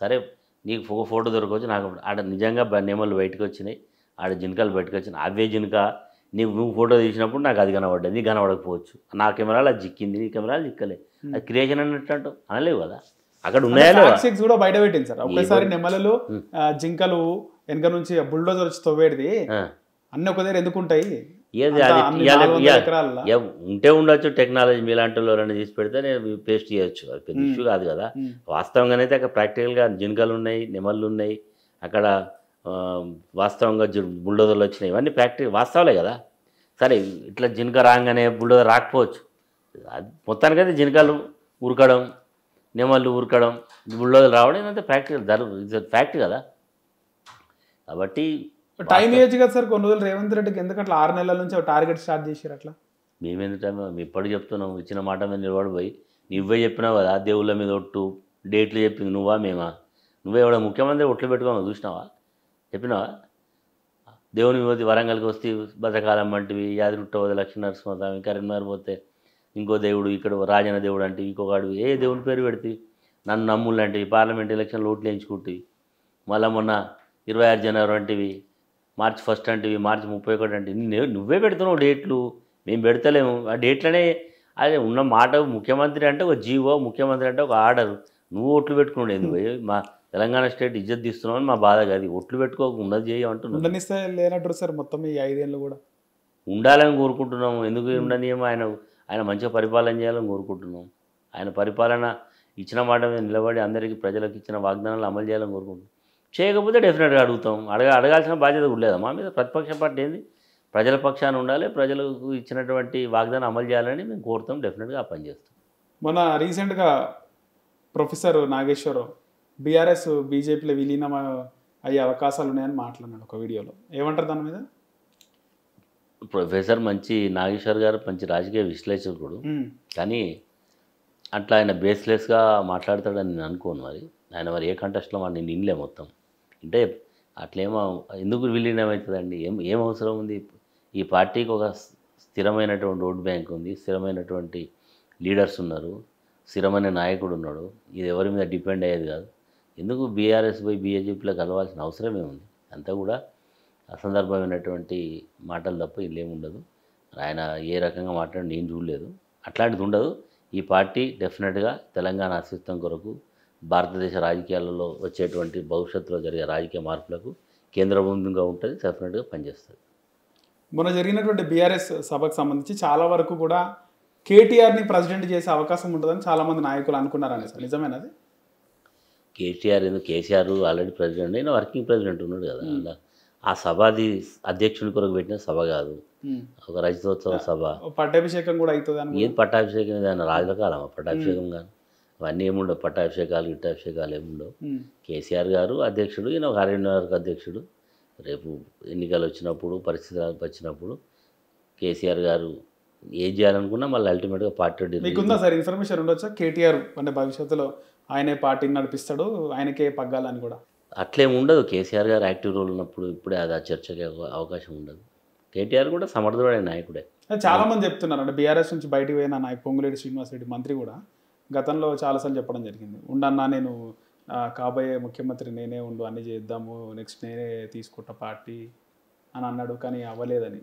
సరే నీకు ఫోటో దొరకవచ్చు నాకు ఆడ నిజంగా నెమళ్ళు బయటకు వచ్చినాయి ఆడ జింకలు బయటకు వచ్చినాయి అవే జింక నువ్వు ఫోటో తీసినప్పుడు నాకు అది కనబడ్డది నీకు కనబడకపోవచ్చు నా కెమెరాలో అది చిక్కింది నీ కెమెరాలు చిక్కలే అది క్రియేషన్ అన్నట్టు అనలేవు కదా అక్కడ ఉన్నాయో కూడా బయట పెట్టింది సార్ ఒకేసారి నెమలలు జింకలు వెనక నుంచి బుల్డోజర్ వచ్చి తవ్వేది అన్ని ఒక దగ్గర ఎందుకు ఉంటాయి ఏది అది ఉంటే ఉండొచ్చు టెక్నాలజీ మీలాంటి వాళ్ళని తీసి పెడితే నేను పేస్ట్ చేయొచ్చు అది పెద్ద ఇష్యూ కాదు కదా వాస్తవంగానైతే అక్కడ ప్రాక్టికల్గా జింకలు ఉన్నాయి నెమళ్ళు ఉన్నాయి అక్కడ వాస్తవంగా బుల్డోజర్లు వచ్చినాయి ఇవన్నీ వాస్తవాలే కదా సరే ఇట్లా జింక రాగానే బుల్డోజర్ రాకపోవచ్చు అది మొత్తానికైతే జింకలు ఉరకడం నెమళ్ళు ఉరకడం బుల్డోజర్ రావడం ఇదంతా ప్రాక్టికల్ ఫ్యాక్ట్ కదా కాబట్టి టైం ఏజ్ కదా సార్ కొన్ని రోజులు రేవంత్ రెడ్డికి ఎందుకంటే 6 నెలల నుంచి టార్గెట్ స్టార్ట్ చేశారు అట్లా మేమెందుకు టైం మేము ఎప్పటికి చెప్తున్నాం ఇచ్చిన మాట మీద నిలబడిపోయి నువ్వే చెప్పినావు కదా దేవుళ్ళ మీద ఒట్టు డేట్లు చెప్పింది నువ్వా మేమా నువ్వే ఎవడ ముఖ్యమంత్రి ఒట్లు పెట్టుకోమని చూసినావా చెప్పినావా దేవుని పోతే వరంగల్కి వస్తే భద్రకాలం వంటివి యాదిరుట్ట పోతే లక్ష్మీనరసింహస్వామి కరీంనగర్ పోతే ఇంకో దేవుడు ఇక్కడ రాజన దేవుడు అంటే ఇంకొకడు ఏ దేవుని పేరు పెడితే నన్ను నమ్ములు అంటివి పార్లమెంట్ ఎలక్షన్లు ఓట్లు వేయించుకుంటేవి మళ్ళీ మొన్న 26 జనవరి వంటివి మార్చి 1 అంటివి మార్చి 31 అంటే నువ్వే పెడుతున్నావు డేట్లు మేము పెడతలేము ఆ డేట్లనే అదే ఉన్న మాట ముఖ్యమంత్రి అంటే ఒక జీవో ముఖ్యమంత్రి అంటే ఒక ఆర్డర్ నువ్వు ఓట్లు పెట్టుకునేది మా తెలంగాణ స్టేట్ ఇజ్జత్ తీస్తున్నావు మా బాధ కాదు ఓట్లు పెట్టుకోక ఉన్నది చేయమంటున్నాను లేనట్టు సార్ మొత్తం ఈ 5 ఏళ్ళు కూడా ఉండాలని కోరుకుంటున్నాము ఎందుకు ఉండనియమో ఆయన మంచిగా పరిపాలన చేయాలని కోరుకుంటున్నాం ఆయన పరిపాలన ఇచ్చిన మాట మీద నిలబడి అందరికీ ప్రజలకు ఇచ్చిన వాగ్దానాలు అమలు చేయాలని కోరుకుంటున్నాం చేయకపోతే డెఫినెట్గా అడుగుతాం అడగాల్సిన బాధ్యత కూడా లేదా మా మీద ప్రతిపక్ష పార్టీ ఏంది ప్రజల పక్షాన ఉండాలి ప్రజలకు ఇచ్చినటువంటి వాగ్దానం అమలు చేయాలని మేము కోరుతాం డెఫినెట్గా ఆ పని చేస్తాం మొన్న రీసెంట్గా ప్రొఫెసర్ నాగేశ్వరరావు బీఆర్ఎస్ బీజేపీలో విలీనం అయ్యే అవకాశాలు ఉన్నాయని మాట్లాడినాడు ఒక వీడియోలో ఏమంటారు దాని మీద ప్రొఫెసర్ మంచి నాగేశ్వర్ గారు మంచి రాజకీయ విశ్లేషకుడు కానీ అట్లా ఆయన బేస్లెస్గా మాట్లాడతాడని నేను అనుకోను ఆయన మరి ఏ కంటెస్ట్లో మరి నేను ఇన్లే మొత్తం అంటే అట్లేమో ఎందుకు విలీనం అవుతుందండి ఏం అవసరం ఉంది ఈ పార్టీకి ఒక స్థిరమైనటువంటి ఓట్ బ్యాంక్ ఉంది స్థిరమైనటువంటి లీడర్స్ ఉన్నారు స్థిరమైన నాయకుడు ఉన్నాడు ఇది ఎవరి మీద డిపెండ్ అయ్యేది కాదు ఎందుకు బీఆర్ఎస్ పోయి బీజేపీలో కలవాల్సిన అవసరమే ఉంది అంతా కూడా అసందర్భమైనటువంటి మాటలు తప్ప ఇల్లేమి ఉండదు ఆయన ఏ రకంగా మాట్లాడి నేను చూడలేదు అట్లాంటిది ఉండదు ఈ పార్టీ డెఫినెట్గా తెలంగాణ అస్తిత్వం కొరకు భారతదేశ రాజకీయాలలో వచ్చేటువంటి భవిష్యత్తులో జరిగే రాజకీయ మార్పులకు కేంద్రబిందుగా ఉంటుంది డెఫినెట్గా పనిచేస్తుంది మొన్న జరిగినటువంటి బీఆర్ఎస్ సభకు సంబంధించి చాలా వరకు కూడా కేటీఆర్ని ప్రెసిడెంట్ చేసే అవకాశం ఉంటుందని చాలామంది నాయకులు అనుకున్నారండి సార్ నిజమేనది కేసీఆర్ ఆల్రెడీ ప్రెసిడెంట్ అయినా వర్కింగ్ ప్రెసిడెంట్ ఉన్నాడు కదా అలా ఆ సభది అధ్యక్షుని కొరకు పెట్టిన సభ కాదు ఒక రజతోత్సవ సభ పట్టాభిషేకం కూడా అవుతుంది ఏది పట్టాభిషేకం ఏదైనా రాజుల కాలం పట్టాభిషేకం కానీ అవన్నీ ఏముండవు పట్టాభిషేకాలు గిట్టాభిషేకాలు ఏముండవు కేసీఆర్ గారు అధ్యక్షుడు ఈయన ఒక అరణ్యవర్గ అధ్యక్షుడు రేపు ఎన్నికలు వచ్చినప్పుడు పరిస్థితులు వచ్చినప్పుడు కేసీఆర్ గారు ఏం చేయాలనుకున్నా మళ్ళీ అల్టిమేట్గా పార్టీ మీకుందా సార్ ఇన్ఫర్మేషన్ ఉండొచ్చా కేటీఆర్ అంటే భవిష్యత్తులో ఆయనే పార్టీని నడిపిస్తాడు ఆయనకే పగ్గాలని కూడా అట్లేం ఉండదు కేసీఆర్ గారు యాక్టివ్ రోల్ ఉన్నప్పుడు ఇప్పుడే అది ఆ చర్చకి అవకాశం ఉండదు కేటీఆర్ కూడా సమర్థుడైన నాయకుడే చాలా మంది చెప్తున్నారు అంటే బీఆర్ఎస్ నుంచి బయటకు పోయిన నాయకు పొంగులేటి శ్రీనివాస్ రెడ్డి మంత్రి కూడా గతంలో చాలాసార్లు చెప్పడం జరిగింది, ఉండన్నా నేను కాబోయే ముఖ్యమంత్రి నేనే ఉండు, అన్ని చేద్దాము, నెక్స్ట్ నేనే తీసుకుంటా పార్టీ అని అన్నాడు, కానీ అవ్వలేదని.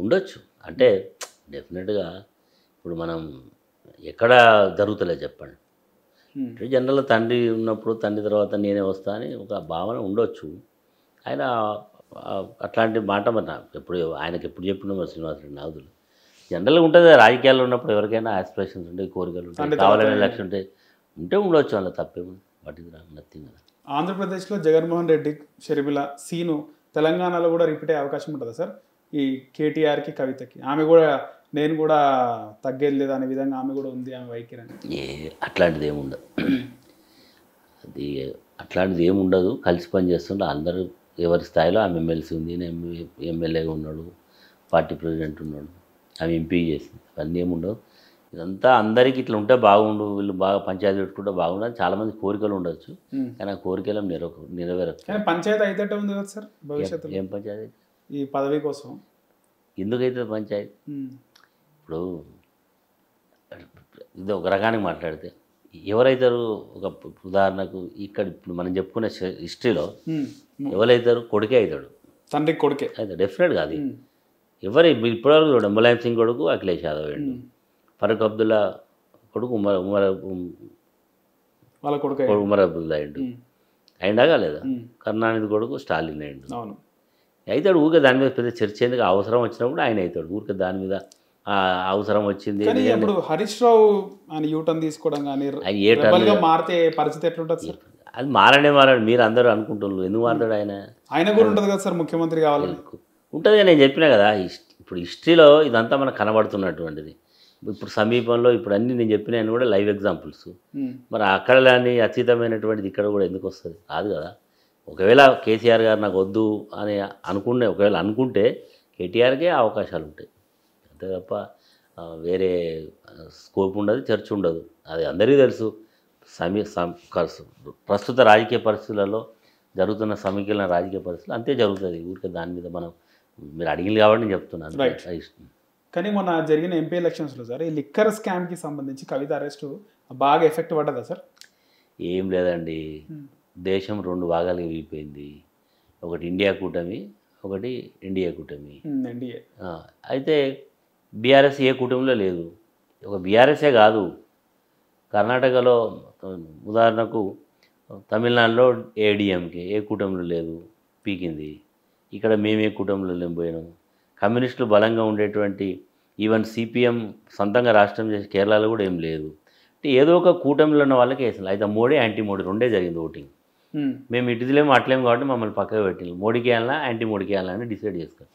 ఉండొచ్చు అంటే డెఫినెట్గా ఇప్పుడు మనం ఎక్కడ జరుగుతలేదు చెప్పండి. జనరల్గా తండ్రి ఉన్నప్పుడు తండ్రి తర్వాత నేనే వస్తా అని ఒక భావన ఉండొచ్చు. ఆయన అట్లాంటి మాట మరి ఎప్పుడు ఆయనకి ఎప్పుడు చెప్పినా మరి శ్రీనివాసరెడ్డి నాదులు జనరల్గా ఉంటుంది. రాజకీయాల్లో ఉన్నప్పుడు ఎవరికైనా ఆస్పిరేషన్స్ ఉంటాయి, కోరికలు ఉంటాయి, కావాలనే లక్ష్యం ఉంటే ఉండొచ్చు, అలా తప్పేముంది, వాటి నథింగ్. ఆంధ్రప్రదేశ్లో జగన్మోహన్ రెడ్డి షర్మిల సీను తెలంగాణలో కూడా రిపీట్ అయ్యే అవకాశం ఉంటుందా సార్? ఈ కేటీఆర్కి కవితకి ఆమె కూడా నేను కూడా తగ్గేది లేదు అనే విధంగా ఆమె కూడా ఉంది, ఆమె వైఖరి అట్లాంటిది ఏముండదు. అది అట్లాంటిది ఏముండదు. కలిసి పని చేస్తుంటే అందరూ ఎవరి స్థాయిలో ఆమె ఎమ్మెల్సీ ఉంది, ఎమ్మెల్యేగా ఉన్నాడు, పార్టీ ప్రెసిడెంట్ ఉన్నాడు, ఆమె ఎంపీ చేసింది, అవన్నీ ఏముండవు. ఇదంతా అందరికీ ఇట్లా ఉంటే బాగుండు, వీళ్ళు బాగా పంచాయతీ పెట్టుకుంటే బాగుండు అని చాలామంది కోరికలు ఉండొచ్చు, కానీ ఆ కోరికలు నెరవేరచ్చు. పంచాయతీ అయితే ఉంది కదా సార్ భవిష్యత్తు? ఏం పంచాయతీ? ఈ పదవి కోసం ఎందుకైతే పంచాయతీ? ఇప్పుడు ఇది ఒక రకానికి మాట్లాడితే ఎవరైతారు, ఒక ఉదాహరణకు ఇక్కడ ఇప్పుడు మనం చెప్పుకునే హిస్టరీలో ఎవరైతారు, కొడుకే అవుతాడు, తండ్రి కొడుకే అయితే డెఫినెట్గా అది ఎవరు ఇప్పటివరకు చూడండి. ములాయం సింగ్ కొడుకు అఖిలేష్ యాదవ్ అయ్యిండు, ఫరూక్ అబ్దుల్లా కొడుకు ఉమర్ అబ్దుల్లా అయ్యిండు, అయిందాగా లేదా? కరుణానిధి కొడుకు స్టాలిన్ అయ్యిండు. అవుతాడు. ఊరికే దాని మీద పెద్ద చర్చ ఎందుకు, అవసరం వచ్చినప్పుడు ఆయన అవుతాడు. ఊరికే దాని మీద అవసరం వచ్చింది. ఇప్పుడు హరీష్ రావు అని యూటర్న్ తీసుకోవడం కానీ మారితే పరిస్థితి ఎట్లుంటుంది సార్? అది మారాడు. మీరు అందరూ అనుకుంటున్నారు, ఎందుకు మారుతాడు ఆయన? ఆయన కూడా ఉంటుంది కదా సార్ ముఖ్యమంత్రి కావాలి ఉంటుంది. నేను చెప్పినా కదా, ఇప్పుడు హిస్టరీలో ఇదంతా మనకు కనబడుతున్నటువంటిది. ఇప్పుడు సమీపంలో ఇప్పుడు అన్నీ నేను చెప్పిన కూడా లైవ్ ఎగ్జాంపుల్స్. మరి అక్కడ లేని అతీతమైనటువంటిది ఇక్కడ కూడా ఎందుకు వస్తుంది? కాదు కదా. ఒకవేళ కేసీఆర్ గారు నాకు వద్దు అని ఒకవేళ అనుకుంటే కేటీఆర్కే అవకాశాలు ఉంటాయి, అంతే తప్ప వేరే స్కోప్ ఉండదు, చర్చ ఉండదు. అది అందరికీ తెలుసు. ప్రస్తుత రాజకీయ పరిస్థితులలో జరుగుతున్న సమీకరణ రాజకీయ పరిస్థితులు అంతే జరుగుతుంది. ఊరికే దాని మీద మీరు అడిగింది కాబట్టి నేను చెప్తున్నాను. కానీ మొన్న జరిగిన ఎంపీ ఎలక్షన్స్లో సార్ ఈ లిక్కర్ స్కామ్కి సంబంధించి కవిత అరెస్టు బాగా ఎఫెక్ట్ పడ్డదా సార్? ఏం లేదండి, దేశం రెండు భాగాలుగా విడిపోయింది. ఒకటి ఇండియా కూటమి, ఒకటి ఎన్డీఏ కూటమి. అయితే బీఆర్ఎస్ ఏ కూటమిలో లేదు. ఒక బీఆర్ఎస్ఏ కాదు, కర్ణాటకలో ఉదాహరణకు తమిళనాడులో ఏడీఎంకే ఏ కూటమిలో లేదు, పీకింది. ఇక్కడ మేమే కూటమిలో లేకపోయినాము. కమ్యూనిస్టులు బలంగా ఉండేటువంటి ఈవెన్ సిపిఎం సొంతంగా రాష్ట్రం చేసి కేరళలో కూడా ఏం లేదు. అంటే ఏదో ఒక కూటమిలో ఉన్న వాళ్ళకి వేసింది. అయితే మోడీ యాంటీ మోడీ రెండే జరిగింది ఓటింగ్. మేము ఇటుదిలేము అట్లేము కాబట్టి మమ్మల్ని పక్కకు పెట్టింది. మోడీకి వేయాలన్నా యాంటీ మోడీకి వేయాలని డిసైడ్ చేసుకోవాలి.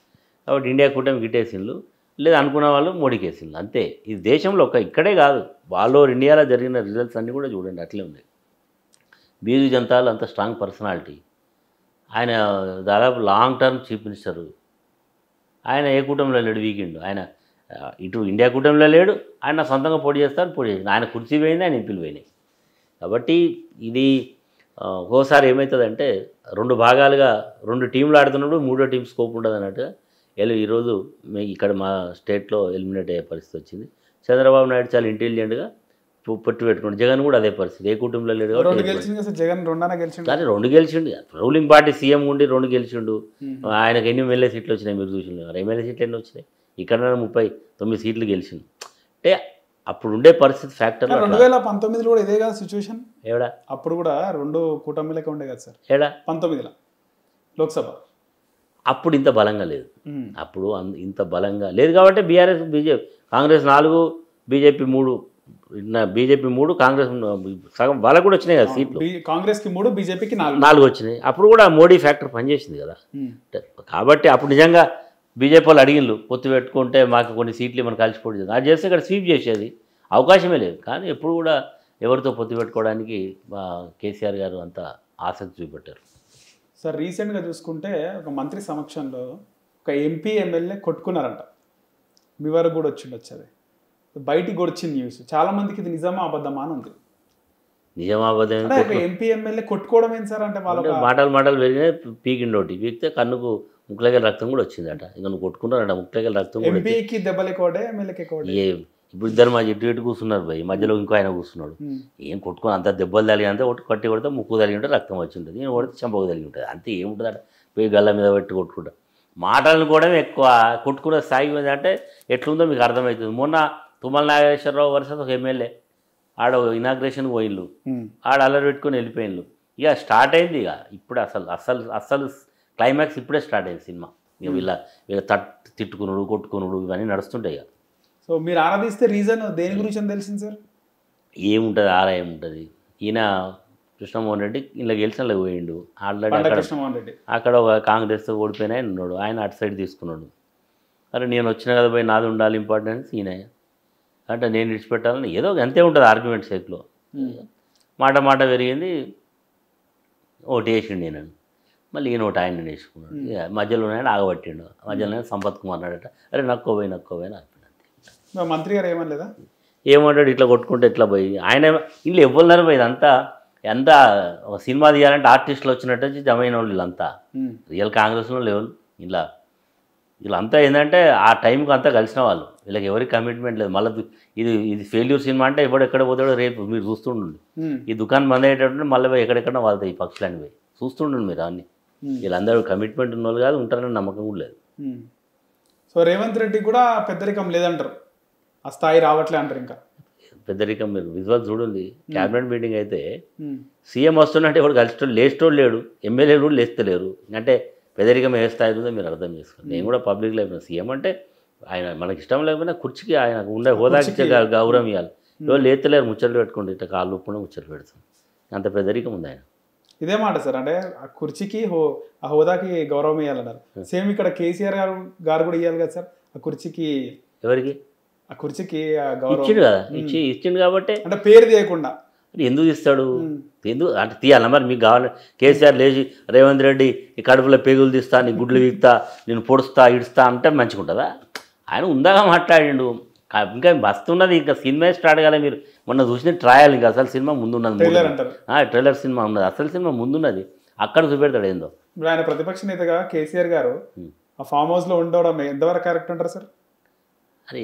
కాబట్టి ఇండియా కూటమి గిట్టేసిండ్రు, లేదా అనుకున్న వాళ్ళు మోడీకి వేసిండ్రు, అంతే. ఇది దేశంలో ఇక్కడే కాదు, వాళ్ళు ఇండియాలో జరిగిన రిజల్ట్స్ అన్నీ కూడా చూడండి అట్లే ఉన్నాయి. బీజు జనతాలు అంత స్ట్రాంగ్ పర్సనాలిటీ. ఆయన దాదాపు లాంగ్ టర్మ్ చీఫ్ మినిస్టరు. ఆయన ఏ కూటమిలో లేడు, వీకెండ్ ఆయన ఇటు ఇండియా కూటమిలో లేడు. ఆయన సొంతంగా పోటీ చేస్తాను, పోటీ చేసింది. ఆయన కుర్చీ పోయింది, ఆయన ఎంపీలు పోయినాయి. కాబట్టి ఇది ఒక్కోసారి ఏమవుతుందంటే రెండు భాగాలుగా రెండు టీంలు ఆడుతున్నప్పుడు మూడో టీం స్కోప్ ఉండదు అన్నట్టుగా ఈరోజు ఇక్కడ మా స్టేట్లో ఎలిమినేట్ అయ్యే పరిస్థితి వచ్చింది. చంద్రబాబు నాయుడు చాలా ఇంటెలిజెంట్గా పొట్టు పెట్టుకోండి. జగన్ కూడా అదే పరిస్థితి, ఏ కుటుంబంలో లేడు కానీ రెండు గెలిచిండు. రూలింగ్ పార్టీ సీఎం ఉండి రెండు గెలిచిండు. ఆయనకు ఎన్ని ఎమ్మెల్యే సీట్లు వచ్చినాయి మీరు చూసిండు. ఎమ్మెల్యే సీట్లు ఎన్ని వచ్చినాయి? ఇక్కడ 39 సీట్లు గెలిచిండు. అంటే అప్పుడు ఉండే పరిస్థితి ఫ్యాక్టర్. 2019 కూడా ఇదే కదా సిచ్యువేషన్. ఏడా అప్పుడు కూడా రెండు కూటమిలకే ఉండే కదా సార్. ఏడా 19లో లోక్సభ అప్పుడు ఇంత బలంగా లేదు. అప్పుడు ఇంత బలంగా లేదు కాబట్టి BRS BJP Congress 4, BJP 3, BJP 3, Congress సగం వాళ్ళకు కూడా వచ్చినాయి కదా సీట్లు. కాంగ్రెస్కి 3, బీజేపీకి 4 వచ్చినాయి. అప్పుడు కూడా మోడీ ఫ్యాక్టర్ పనిచేసింది కదా. కాబట్టి అప్పుడు నిజంగా బీజేపీ వాళ్ళు అడిగిండ్రు పొత్తు పెట్టుకుంటే మాకు కొన్ని సీట్లు మనం కలిసిపోటీ చేద్దాం. అది చేస్తే ఇక్కడ స్వీప్ చేసేది అవకాశమే లేదు. కానీ ఎప్పుడు కూడా ఎవరితో పొత్తు పెట్టుకోవడానికి కేసీఆర్ గారు అంత ఆసక్తి చూపెట్టారు. సార్ రీసెంట్గా చూసుకుంటే ఒక మంత్రి సమక్షంలో ఒక ఎంపీ ఎమ్మెల్యే కొట్టుకున్నారంట. మీ వరకు కూడా వచ్చిండొచ్చు, అది బయటికి కూడా వచ్చింది న్యూస్. చాలా మందికి ఇది నిజమా అబద్ధమా అని ఉంది. నిజమా అబద్ధం? ఎంపీ ఎమ్మెల్యే కొట్టుకోవడం ఏంటి సార్? అంటే వాళ్ళ మాటలు పెరిగినాయి, పీకిండోటి పీకితే కన్నుకు ముక్కలకి రక్తం కూడా వచ్చిందట. ఇంకా నువ్వు కొట్టుకున్నారంట, ముక్కలకి రక్తం. ఎంపీకి దెబ్బలు ఎక్కువడే, ఎమ్మెల్యేకి ఎక్కువ. ఇప్పుడు ఇద్దరు మధ్య ఇటు కూర్చున్నారు భయ్, మధ్యలో ఇంకో ఆయన కూర్చున్నాడు. ఏం కొట్టుకొని అంత దెబ్బలు తగిలి అంతా ఒకటి కట్టి కొడితే ముక్కు తగిలి ఉంటుంది, రక్తం వచ్చి ఉంటుంది. నేను కొడితే చెంపకు తగిలి ఉంటుంది. అంతే ఏముంటుంది అక్కడ పోయి గల్ల మీద పెట్టి కొట్టుకుంటా. మాటలను కూడా ఎక్కువ కొట్టుకునే స్థాయి మీద అంటే ఎట్లుందో మీకు అర్థమవుతుంది. మొన్న తుమ్మల నాగేశ్వరరావు వర్సెస్ ఒక ఎమ్మెల్యే ఆడ ఇనాగ్రేషన్కి పోయిళ్ళు, ఆడ అల్లరి పెట్టుకొని వెళ్ళిపోయిళ్ళు. ఇక స్టార్ట్ అయింది. ఇక ఇప్పుడు అసలు క్లైమాక్స్ ఇప్పుడే స్టార్ట్ అయింది సినిమా. ఇక వీళ్ళ తిట్టుకునుడు కొట్టుకునుడు ఇవన్నీ నడుస్తుంటాయి. ఇక సో మీరు ఆరాధిస్తే రీజన్ దేని గురించి అని తెలిసింది సార్? ఏముంటుంది ఆరా ఏముంటుంది, ఈయన కృష్ణమోహన్ రెడ్డి ఇలా గెలిచిన పోయిండు. ఆల్రెడీ అక్కడ ఒక కాంగ్రెస్ ఓడిపోయినా ఆయన ఉన్నాడు, ఆయన అటు సైడ్ తీసుకున్నాడు. అరే నేను వచ్చిన కదా పోయి నాది ఉండాలి ఇంపార్టెన్స్, ఈయన అంటే నేను విడిచిపెట్టాలని ఏదో అంతే ఉంటుంది ఆర్గ్యుమెంట్ సైట్లో. మాట పెరిగింది, ఓటు వేసిండు నేను, మళ్ళీ ఈయన ఒకటి ఆయన వేసుకున్నాడు. మధ్యలో ఆయన ఆగబట్టిండు, మధ్యలో సంపత్ కుమార్ అన్నాడట, అరే నక్కోపోయి అని ఆపిన. మంత్రి గారు ఏమనలేదా? ఏమంటాడు, ఇట్లా కొట్టుకుంటే ఇట్లా పోయి ఆయన వీళ్ళు ఎవ్వరున్నారు పోయి అంతా ఒక సినిమా తీయాలంటే ఆర్టిస్టులు వచ్చినట్టు జమైన వాళ్ళు వీళ్ళంతా రియల్ కాంగ్రెస్లో లేవు. వీళ్ళంతా ఏంటంటే ఆ టైంకి అంతా కలిసిన వాళ్ళు, వీళ్ళకి ఎవరికి కమిట్మెంట్ లేదు. మళ్ళీ ఇది ఫెయిల్యూర్ సినిమా అంటే ఎవడు ఎక్కడ పోతాడో రేపు మీరు చూస్తుండండి. ఈ దుకాణం బంద్ అయ్యేటప్పుడు మళ్ళీ ఎక్కడెక్కడ వాళ్తాయి ఈ పక్షులని పోయి చూస్తుండండి మీరు. అన్ని వీళ్ళందరూ కమిట్మెంట్ ఉన్న వాళ్ళు కాదు, ఉంటారని నమ్మకం కూడా లేదు. సో రేవంత్ రెడ్డి కూడా పెద్దరికం లేదంటారు, ఆ స్థాయి రావట్లే అంటారు. ఇంకా పెద్దరికం మీరు విజువల్ చూడండి. క్యాబినెట్ మీటింగ్ అయితే సీఎం వస్తున్నట్టే ఎవడు కలిసిటోడు లేచేటోడు లేడు, ఎమ్మెల్యేలు కూడా లేస్తలేరు. అంటే పెద్దరికం ఏ స్థాయి ఉందో మీరు అర్థం చేసుకోండి. నేను కూడా పబ్లిక్ లైఫ్ సీఎం అంటే ఆయన మనకి ఇష్టం లేకపోయినా కుర్చీకి ఆయన ఉండే హోదాకి గౌరవం ఇవ్వాలి. ఎవరు లేస్తలేరు, ముచ్చట్లు పెట్టుకోండి, ఇట్లా కాళ్ళు ఉప్పున ముచ్చట్లు పెడతాం. అంత పెద్దరికం ఉంది ఆయన. ఇదే మాట సార్, అంటే ఆ కుర్చీకి ఆ హోదాకి గౌరవం ఇవ్వాలన్నారు. సేమ్ ఇక్కడ కేసీఆర్ గారు కూడా ఇవ్వాలి కదా సార్ ఆ కుర్చీకి. ఎవరికి ఆ కుర్చీకి ఇచ్చిండు కదా, ఇచ్చిండు కాబట్టి అంటే పేరు తీయకుండా ఎందుకు తీస్తాడు, ఎందుకు అంటే తీయాలి మరి. మీకు కావాలి కేసీఆర్ లేచి రేవంత్ రెడ్డి ఈ కడుపులో పేగులు తీస్తా, నీ గుడ్లు వీక్తా, నేను పొడుస్తా ఇడుస్తా అంటే మంచిగా ఉంటుందా? ఆయన ఉందాగా మాట్లాడిండు. ఇంకా వస్తున్నది, ఇంకా సినిమా స్టార్ట్ కాలే. మీరు మొన్న చూసిన ట్రయల్, ఇంకా అసలు సినిమా ముందున్నది, ట్రైలర్ సినిమా ఉన్నది, అసలు సినిమా ముందున్నది. అక్కడ చూపెడతాడు ఏందో. ఇప్పుడు ఆయన ప్రతిపక్ష నేతగా కేసీఆర్ గారు ఆ ఫామ్ హౌస్లో ఉండడం ఎంతవరకు కరెక్ట్ అంటారు సార్? అరే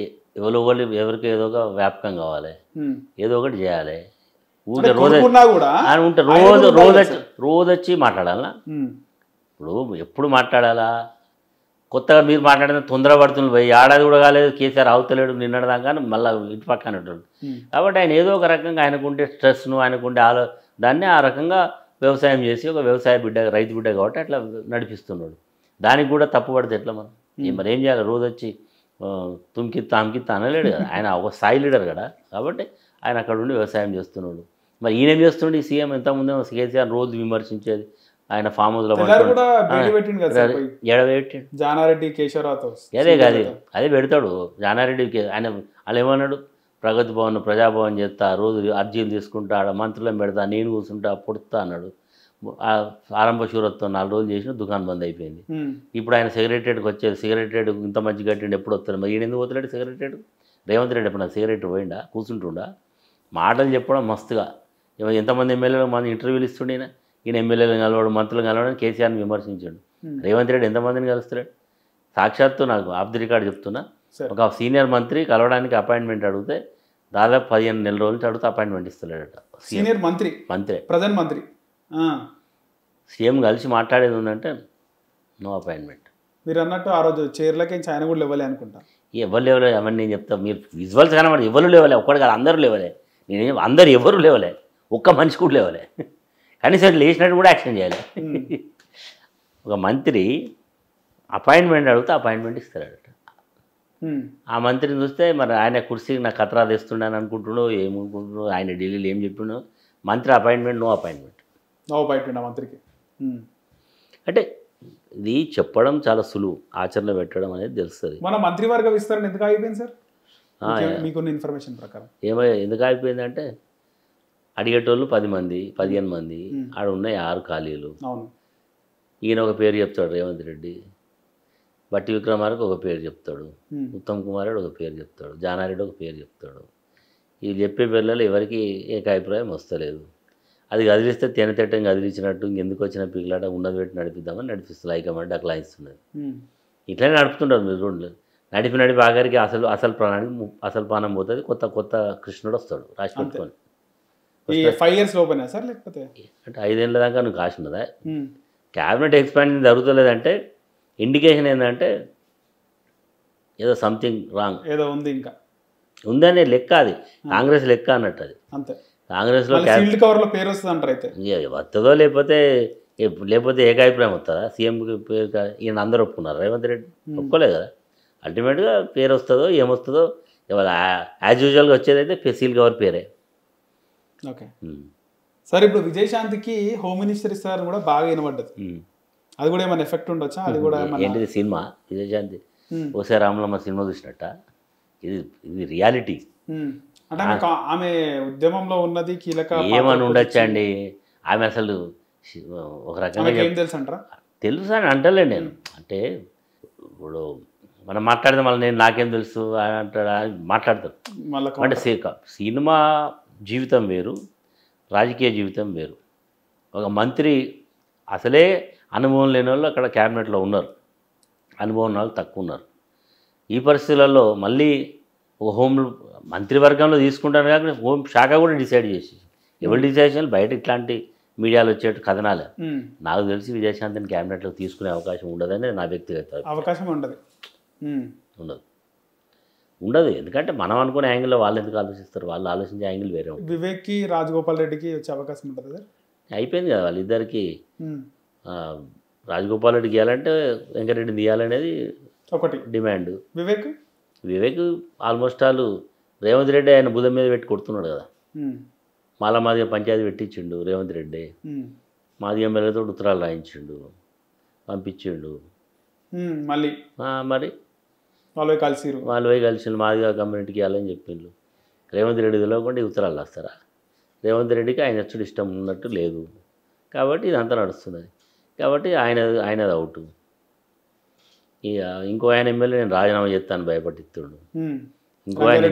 ఎవరికి ఏదో ఒక వ్యాపకం కావాలి, ఏదో ఒకటి చేయాలి. ఊరికే రోజు వచ్చి మాట్లాడాలా? ఇప్పుడు ఎప్పుడు మాట్లాడాలా? కొత్తగా మీరు మాట్లాడిన తొందరపడుతుంది పోయి ఏడాది కూడా కాలేదు, కేసీఆర్ అవుతలేడు నిన్నదాకా మళ్ళీ ఇటు పక్కన ఉంటాడు. కాబట్టి ఆయన ఏదో ఒక రకంగా ఆయనకుంటే స్ట్రెస్ను, ఆయనకుంటే దాన్ని ఆ రకంగా వ్యవసాయం చేసి ఒక వ్యవసాయ బిడ్డ, రైతు బిడ్డ కాబట్టి అట్లా నడిపిస్తున్నాడు. దానికి కూడా తప్పు పడితే ఎట్లా మనం మరి ఏం చేయాలి? రోజు వచ్చి తుమ్కిత్తా అమ్కిత్తా అనలేడు కదా, ఆయన ఒక స్థాయి లీడర్ కదా. కాబట్టి ఆయన అక్కడ ఉండి వ్యవసాయం చేస్తున్నాడు. మరి ఈయనేం చేస్తుండే? ఈ సీఎం ఎంతమంది కేసీఆర్ రోజు విమర్శించేది, ఆయన ఫామ్ హౌస్లో జానారెడ్డి కేశవరావుతో అదే కాదు, అదే పెడతాడు జానారెడ్డికి. ఆయన వాళ్ళు ఏమన్నాడు, ప్రగతి భవన్ ప్రజాభవన్ చేస్తా, రోజు అర్జీలు తీసుకుంటా, ఆడ మంత్రులను పెడతా, నేను కూర్చుంటా పొడుస్తా అన్నాడు. ఆరంభ శూరత్తో 4 రోజులు చేసిన దుకాణం బంద్ అయిపోయింది. ఇప్పుడు ఆయన సెక్రటరీకి వచ్చేది, సెక్రటరీ ఇంత మంచి కట్టిండి ఎప్పుడు వస్తాడు, మరి ఈయన ఎందుకు పోతున్నాడు సెక్రటరీ? రేవంత్ రెడ్డి ఎప్పుడు సెక్రటరీ పోయిండా, కూర్చుంటుండా? మాటలు చెప్పడం మస్తుగా. ఎంతమంది ఎమ్మెల్యేలు మన ఇంటర్వ్యూలు ఇస్తుండే ఈయన ఎమ్మెల్యేలు కలవడం, మంత్రులు కలవడం, కేసీఆర్ని విమర్శించాడు. రేవంత్ రెడ్డి ఎంతమందిని కలుస్తాడు? సాక్షాత్తు నాకు ఆఫ్ ది రికార్డ్ చెప్తున్నా, ఒక సీనియర్ మంత్రి కలవడానికి అపాయింట్మెంట్ అడిగితే దాదాపు 15 నెలల రోజులు అడిగితే అపాయింట్మెంట్ ఇస్తలేడట. సీనియర్ మంత్రి ప్రధానమంత్రి సీఎం కలిసి మాట్లాడేది ఉందంటే నో అపాయింట్మెంట్. మీరు అన్నట్టు ఆ రోజు చైర్లకి ఆయన కూడా లేవలే అనుకుంటా. ఎవరు లేవలే అవన్నీ నేను చెప్తాను. మీరు విజువల్స్ కనబడి ఎవరు లేవలే, ఒక్కడు కాదు అందరూ లేవలే. నేను అందరు ఎవరు లేవలే, ఒక్క మనిషి కూడా లేవలే. కనీసం లేచినట్టు కూడా యాక్షన్ చేయాలి. ఒక మంత్రి అపాయింట్మెంట్ అడిగితే అపాయింట్మెంట్ ఇస్తాడట. ఆ మంత్రిని చూస్తే మరి ఆయన కుర్చీకి నాకు ఖతరా తెస్తుండే అని అనుకుంటున్నాడు, ఏమనుకుంటున్నాడు, ఆయన ఢిల్లీలో ఏం చెప్తున్నాడు. మంత్రి అపాయింట్మెంట్ నో అపాయింట్మెంట్ మంత్రికి. అంటే ఇది చెప్పడం చాలా సులువు, ఆచరణ పెట్టడం అనేది తెలుస్తుంది. మన మంత్రివర్గ విస్తరణ ఎందుకు ఆగిపోయింది సార్? మీకున్న ఇన్ఫర్మేషన్ ప్రకారం ఎందుకు ఆగిపోయిందంటే అడిగేటోళ్ళు 10 మంది 15 మంది, ఆడ ఉన్నాయి 6 ఖాళీలు. ఈయన ఒక పేరు చెప్తాడు రేవంత్ రెడ్డి, బట్టి విక్రమార్క ఒక పేరు చెప్తాడు, ఉత్తమ్ కుమార్ రెడ్డి ఒక పేరు చెప్తాడు, జానారెడ్డి ఒక పేరు చెప్తాడు. ఈ చెప్పే పేర్లలో ఎవరికి ఏకాభిప్రాయం వస్తలేదు. అది కదిలిస్తే తినతెట్టం కదిలించినట్టు ఇంకెందుకు వచ్చిన పిల్లలాట ఉన్నది పెట్టి నడిపిద్దామని నడిపిస్తుంది. హైకమాండ్ అట్లా ఇస్తున్నది. ఇట్లనే నడుపుతుంటారు మీరు చూడండి. నడిపి ఆఖరికి అసలు ప్రాణం పోతుంది, కొత్త కృష్ణుడు వస్తాడు రాసి పెట్టుకొని. ఈ 5 years లోపేనా సార్ లేకపోతే అంటే 5 ఏళ్ళ దాకా నువ్వు కాసినదా? క్యాబినెట్ ఎక్స్పాండింగ్ జరుగుతలేదంటే ఇండికేషన్ ఏంటంటే ఏదో సంథింగ్ రాంగ్ ఏదో ఉంది, ఇంకా ఉందనే లెక్క. అది కాంగ్రెస్ లెక్క అన్నట్టు. అది అంతే. కాంగ్రెస్లో ఫీల్డ్ కవర్ లో పేరు వస్తుంది అంటారు. అయితే వస్తుందో లేకపోతే ఏకాభిప్రాయం వస్తుందా? సీఎం పేరు ఈయన అందరూ ఒప్పుకున్నారు, రేవంత్ రెడ్డి ఒప్పుకోలేదు కదా. అల్టిమేట్గా పేరు వస్తుందో ఏమొస్తుందో యాజ్ యూజువల్గా వచ్చేదైతే సీల్ కవర్ పేరే. ఓకే సార్, ఇప్పుడు విజయశాంతికి హోమ్ మినిస్టర్ ఇస్తారని కూడా బాగా వినబడ్డది. అది కూడా ఏమైనా ఎఫెక్ట్ ఉండొచ్చా? అది కూడా ఏంటిది సినిమా విజయశాంతి ఓసే రామలమ్మ సినిమా చూసినట్ట? ఇది రియాలిటీ. అంటే ఆమె ఉద్యమంలో ఉన్నది కీలక ఏమని ఉండొచ్చా అండి? ఆమె అసలు ఒక రకంగా ఏం తెలుసు అంటారా? తెలుసు అని అంటలే నేను. అంటే ఇప్పుడు మనం మాట్లాడితే మళ్ళీ నాకేం తెలుసు అంటాడు, మాట్లాడతారు. అంటే సినిమా జీవితం వేరు, రాజకీయ జీవితం వేరు. ఒక మంత్రి అసలే అనుభవం లేని వాళ్ళు అక్కడ క్యాబినెట్లో ఉన్నారు, అనుభవం వాళ్ళు తక్కువ ఉన్నారు. ఈ పరిస్థితులలో మళ్ళీ ఒక మంత్రివర్గంలో తీసుకుంటాను కాక హోం శాఖ కూడా డిసైడ్ చేసి, ఎవరు డిసైడ్ చేయాలి? బయట ఇట్లాంటి మీడియాలో వచ్చేట్టు కథనాలే. నాకు తెలిసి విజయశాంతిని క్యాబినెట్లో తీసుకునే అవకాశం ఉండదని నా వ్యక్తిగత అవకాశం ఉండదు. ఎందుకంటే మనం అనుకునే యాంగిల్లో వాళ్ళు ఎందుకు ఆలోచిస్తారు? వాళ్ళు ఆలోచించే యాంగిల్ వేరే ఉంటుంది. వివేక్కి రాజగోపాల్ రెడ్డికి వచ్చే అవకాశం ఉంటుంది సార్? అయిపోయింది కదా వాళ్ళిద్దరికి. రాజగోపాల్ రెడ్డి గీయాలంటే వెంకటరెడ్డిని తీయాలనేది ఒకటి డిమాండ్. వివేక్ ఆల్మోస్ట్ రేవంత్ రెడ్డి ఆయన బుధం మీద పెట్టి కొడుతున్నాడు కదా. మాదిగ పంచాయతీ పెట్టించిండు రేవంత్ రెడ్డి, మాదిగ ఎమ్మెల్యేతో ఉత్తరాలు రాయించిండు, పంపించిండు. మళ్ళీ మరి వాళ్ళు పోయి కలిసి మాదిగ కమ్యూనిటీకి వెళ్ళని చెప్పిండు. రేవంత్ రెడ్డి తెలియకుండా ఉత్తరాలు రాస్తారా? రేవంత్ రెడ్డికి ఆయన వచ్చుడు ఇష్టం ఉన్నట్టు లేదు కాబట్టి ఇదంతా నడుస్తున్నది. కాబట్టి ఆయనది అవుట్. ఇక ఇంకో ఆయన ఎమ్మెల్యే నేను రాజీనామా చేస్తాను భయపట్టిస్తుండు. ఇంకో ఆయన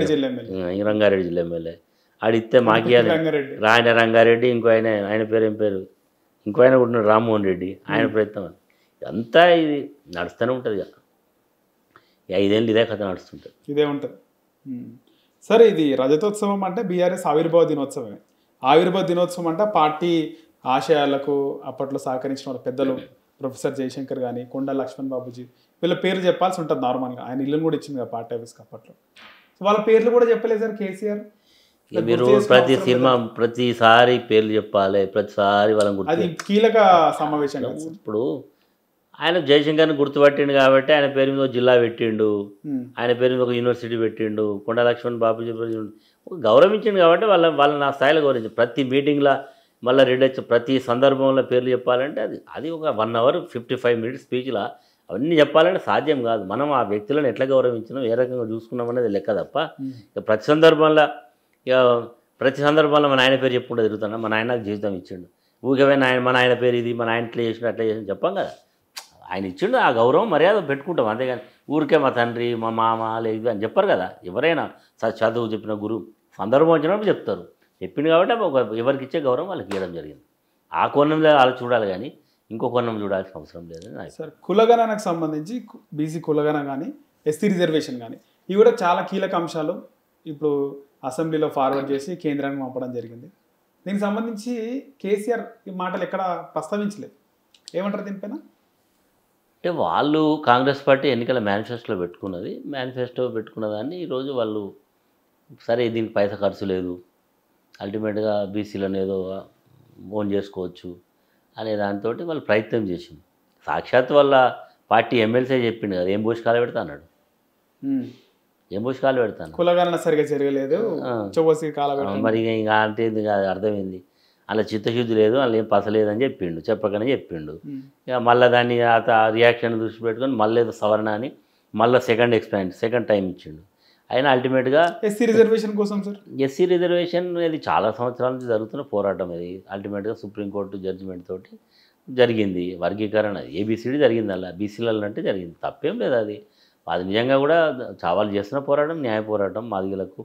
రంగారెడ్డి జిల్లా ఎమ్మెల్యే ఆడిస్తే మాకియాలి రంగారెడ్డి. ఇంకో ఆయన పేరు ఏం పేరు? ఇంకో ఆయన కూడా రామ్మోహన్ రెడ్డి, ఆయన ప్రయత్నం. అంతా ఇది నడుస్తూనే ఉంటుంది. ఇక 5 ఏళ్ళు ఇదే కథ నడుస్తుంటుంది, ఇదే ఉంటుంది. సరే, ఇది రజతోత్సవం అంటే బీఆర్ఎస్ ఆవిర్భావ దినోత్సవమే. ఆవిర్భావ దినోత్సవం అంటే పార్టీ ఆశయాలకు అప్పట్లో సహకరించిన వాళ్ళ పెద్దలు ప్రొఫెసర్ జయశంకర్ కానీ, కొండా లక్ష్మణ్ బాబుజీ, వీళ్ళ పేర్లు చెప్పాల్సి ఉంటుంది నార్మల్గా. ఆయన ఇల్లును కూడా ఇచ్చింది కదా పార్టీ ఆఫీస్కి అప్పట్లో. వాళ్ళ పేర్లు కూడా చెప్పలేదు సార్ కేసీఆర్. మీరు ప్రతిసారి పేర్లు చెప్పాలి, ప్రతిసారి వాళ్ళని గుర్తు. అది కీలక సమావేశం. ఇప్పుడు ఆయన జయశంకర్ని గుర్తుపట్టిండు కాబట్టి ఆయన పేరు మీద ఒక జిల్లా పెట్టిండు, ఆయన పేరు మీద ఒక యూనివర్సిటీ పెట్టిండు, కొండా లక్ష్మణ్ బాబుజీ గౌరవించిండు కాబట్టి వాళ్ళని నా స్థాయిలో గౌరవించి ప్రతి మీటింగ్లో మళ్ళీ రెడ్డి ప్రతి సందర్భంలో పేర్లు చెప్పాలంటే అది ఒక 1 hour 55 minutes స్పీచ్లా అవన్నీ చెప్పాలంటే సాధ్యం కాదు. మనం ఆ వ్యక్తులను ఎట్లా గౌరవించినాం, ఏ రకంగా చూసుకున్నాం అనేది లెక్క తప్ప ప్రతి సందర్భంలో మన ఆయన పేరు చెప్పుకుంటూ తిరుగుతున్నా. మన ఆయన జీవితం ఇచ్చిండు, ఊరికే మన ఆయన పేరు ఇది, మన ఆయన ఇట్లా చేసిండు అట్లా చేసిండు చెప్పాం కదా. ఆయన ఇచ్చిండు, ఆ గౌరవం మర్యాద పెట్టుకుంటాం. అంతేగాని ఊరికే మా తండ్రి మా మామ లేదు అని చెప్పరు కదా. ఎవరైనా చదువు చెప్పిన గురువు సందర్భం వచ్చినప్పుడు చెప్తారు. చెప్పింది కాబట్టి ఎవరికి ఇచ్చే గౌరవం వాళ్ళకి ఇవ్వడం జరిగింది. ఆ కోణంలో వాళ్ళు చూడాలి కానీ ఇంకో కోణం చూడాల్సిన అవసరం లేదు. సార్, కులగణనకు సంబంధించి బీసీ కులగణ కానీ ఎస్సీ రిజర్వేషన్ కానీ ఇవి కూడా చాలా కీలక అంశాలు ఇప్పుడు అసెంబ్లీలో ఫార్వర్డ్ చేసి కేంద్రానికి పంపడం జరిగింది. దీనికి సంబంధించి కేసీఆర్ ఈ మాటలు ఎక్కడ ప్రస్తావించలేదు. ఏమంటారు దీనిపైన? అంటే వాళ్ళు కాంగ్రెస్ పార్టీ ఎన్నికల మేనిఫెస్టోలో పెట్టుకున్న దాన్ని ఈరోజు వాళ్ళు సరే దీనికి పైసా ఖర్చు లేదు, అల్టిమేట్గా బీసీలను ఏదో ఓన్ చేసుకోవచ్చు అనే దాంతో వాళ్ళు ప్రయత్నం చేసింది. సాక్షాత్ వాళ్ళ పార్టీ ఎమ్మెల్సీ చెప్పిండు కదా, ఏం పోసి కాలు పెడతా అన్నాడు. ఏం పోసి కాలు పెడతాను, కులగణన సరిగా జరగలేదు మరి ఇంకా అంటే అర్థమైంది. అలా చిత్తశుద్ధి లేదు, అలా ఏం పసలేదు అని చెప్పకనే చెప్పిండు. ఇక మళ్ళీ దాన్ని రియాక్షన్ దృష్టి పెట్టుకొని మళ్ళీ ఏదో సవరణ అని మళ్ళీ సెకండ్ టైం ఇచ్చిండు. అయినా అల్టిమేట్గా ఎస్సీ రిజర్వేషన్ కోసం సార్, ఎస్సీ రిజర్వేషన్ ఇది చాలా సంవత్సరాల నుంచి జరుగుతున్న పోరాటం. ఇది అల్టిమేట్గా సుప్రీంకోర్టు జడ్జిమెంట్ తోటి జరిగింది. వర్గీకరణ ఏబిసిడి జరిగింది, అలా బీసీలలో అంటే జరిగింది, తప్పేం లేదు. అది నిజంగా కూడా చావాలు చేస్తున్న పోరాటం, న్యాయ పోరాటం. మాదిగలకు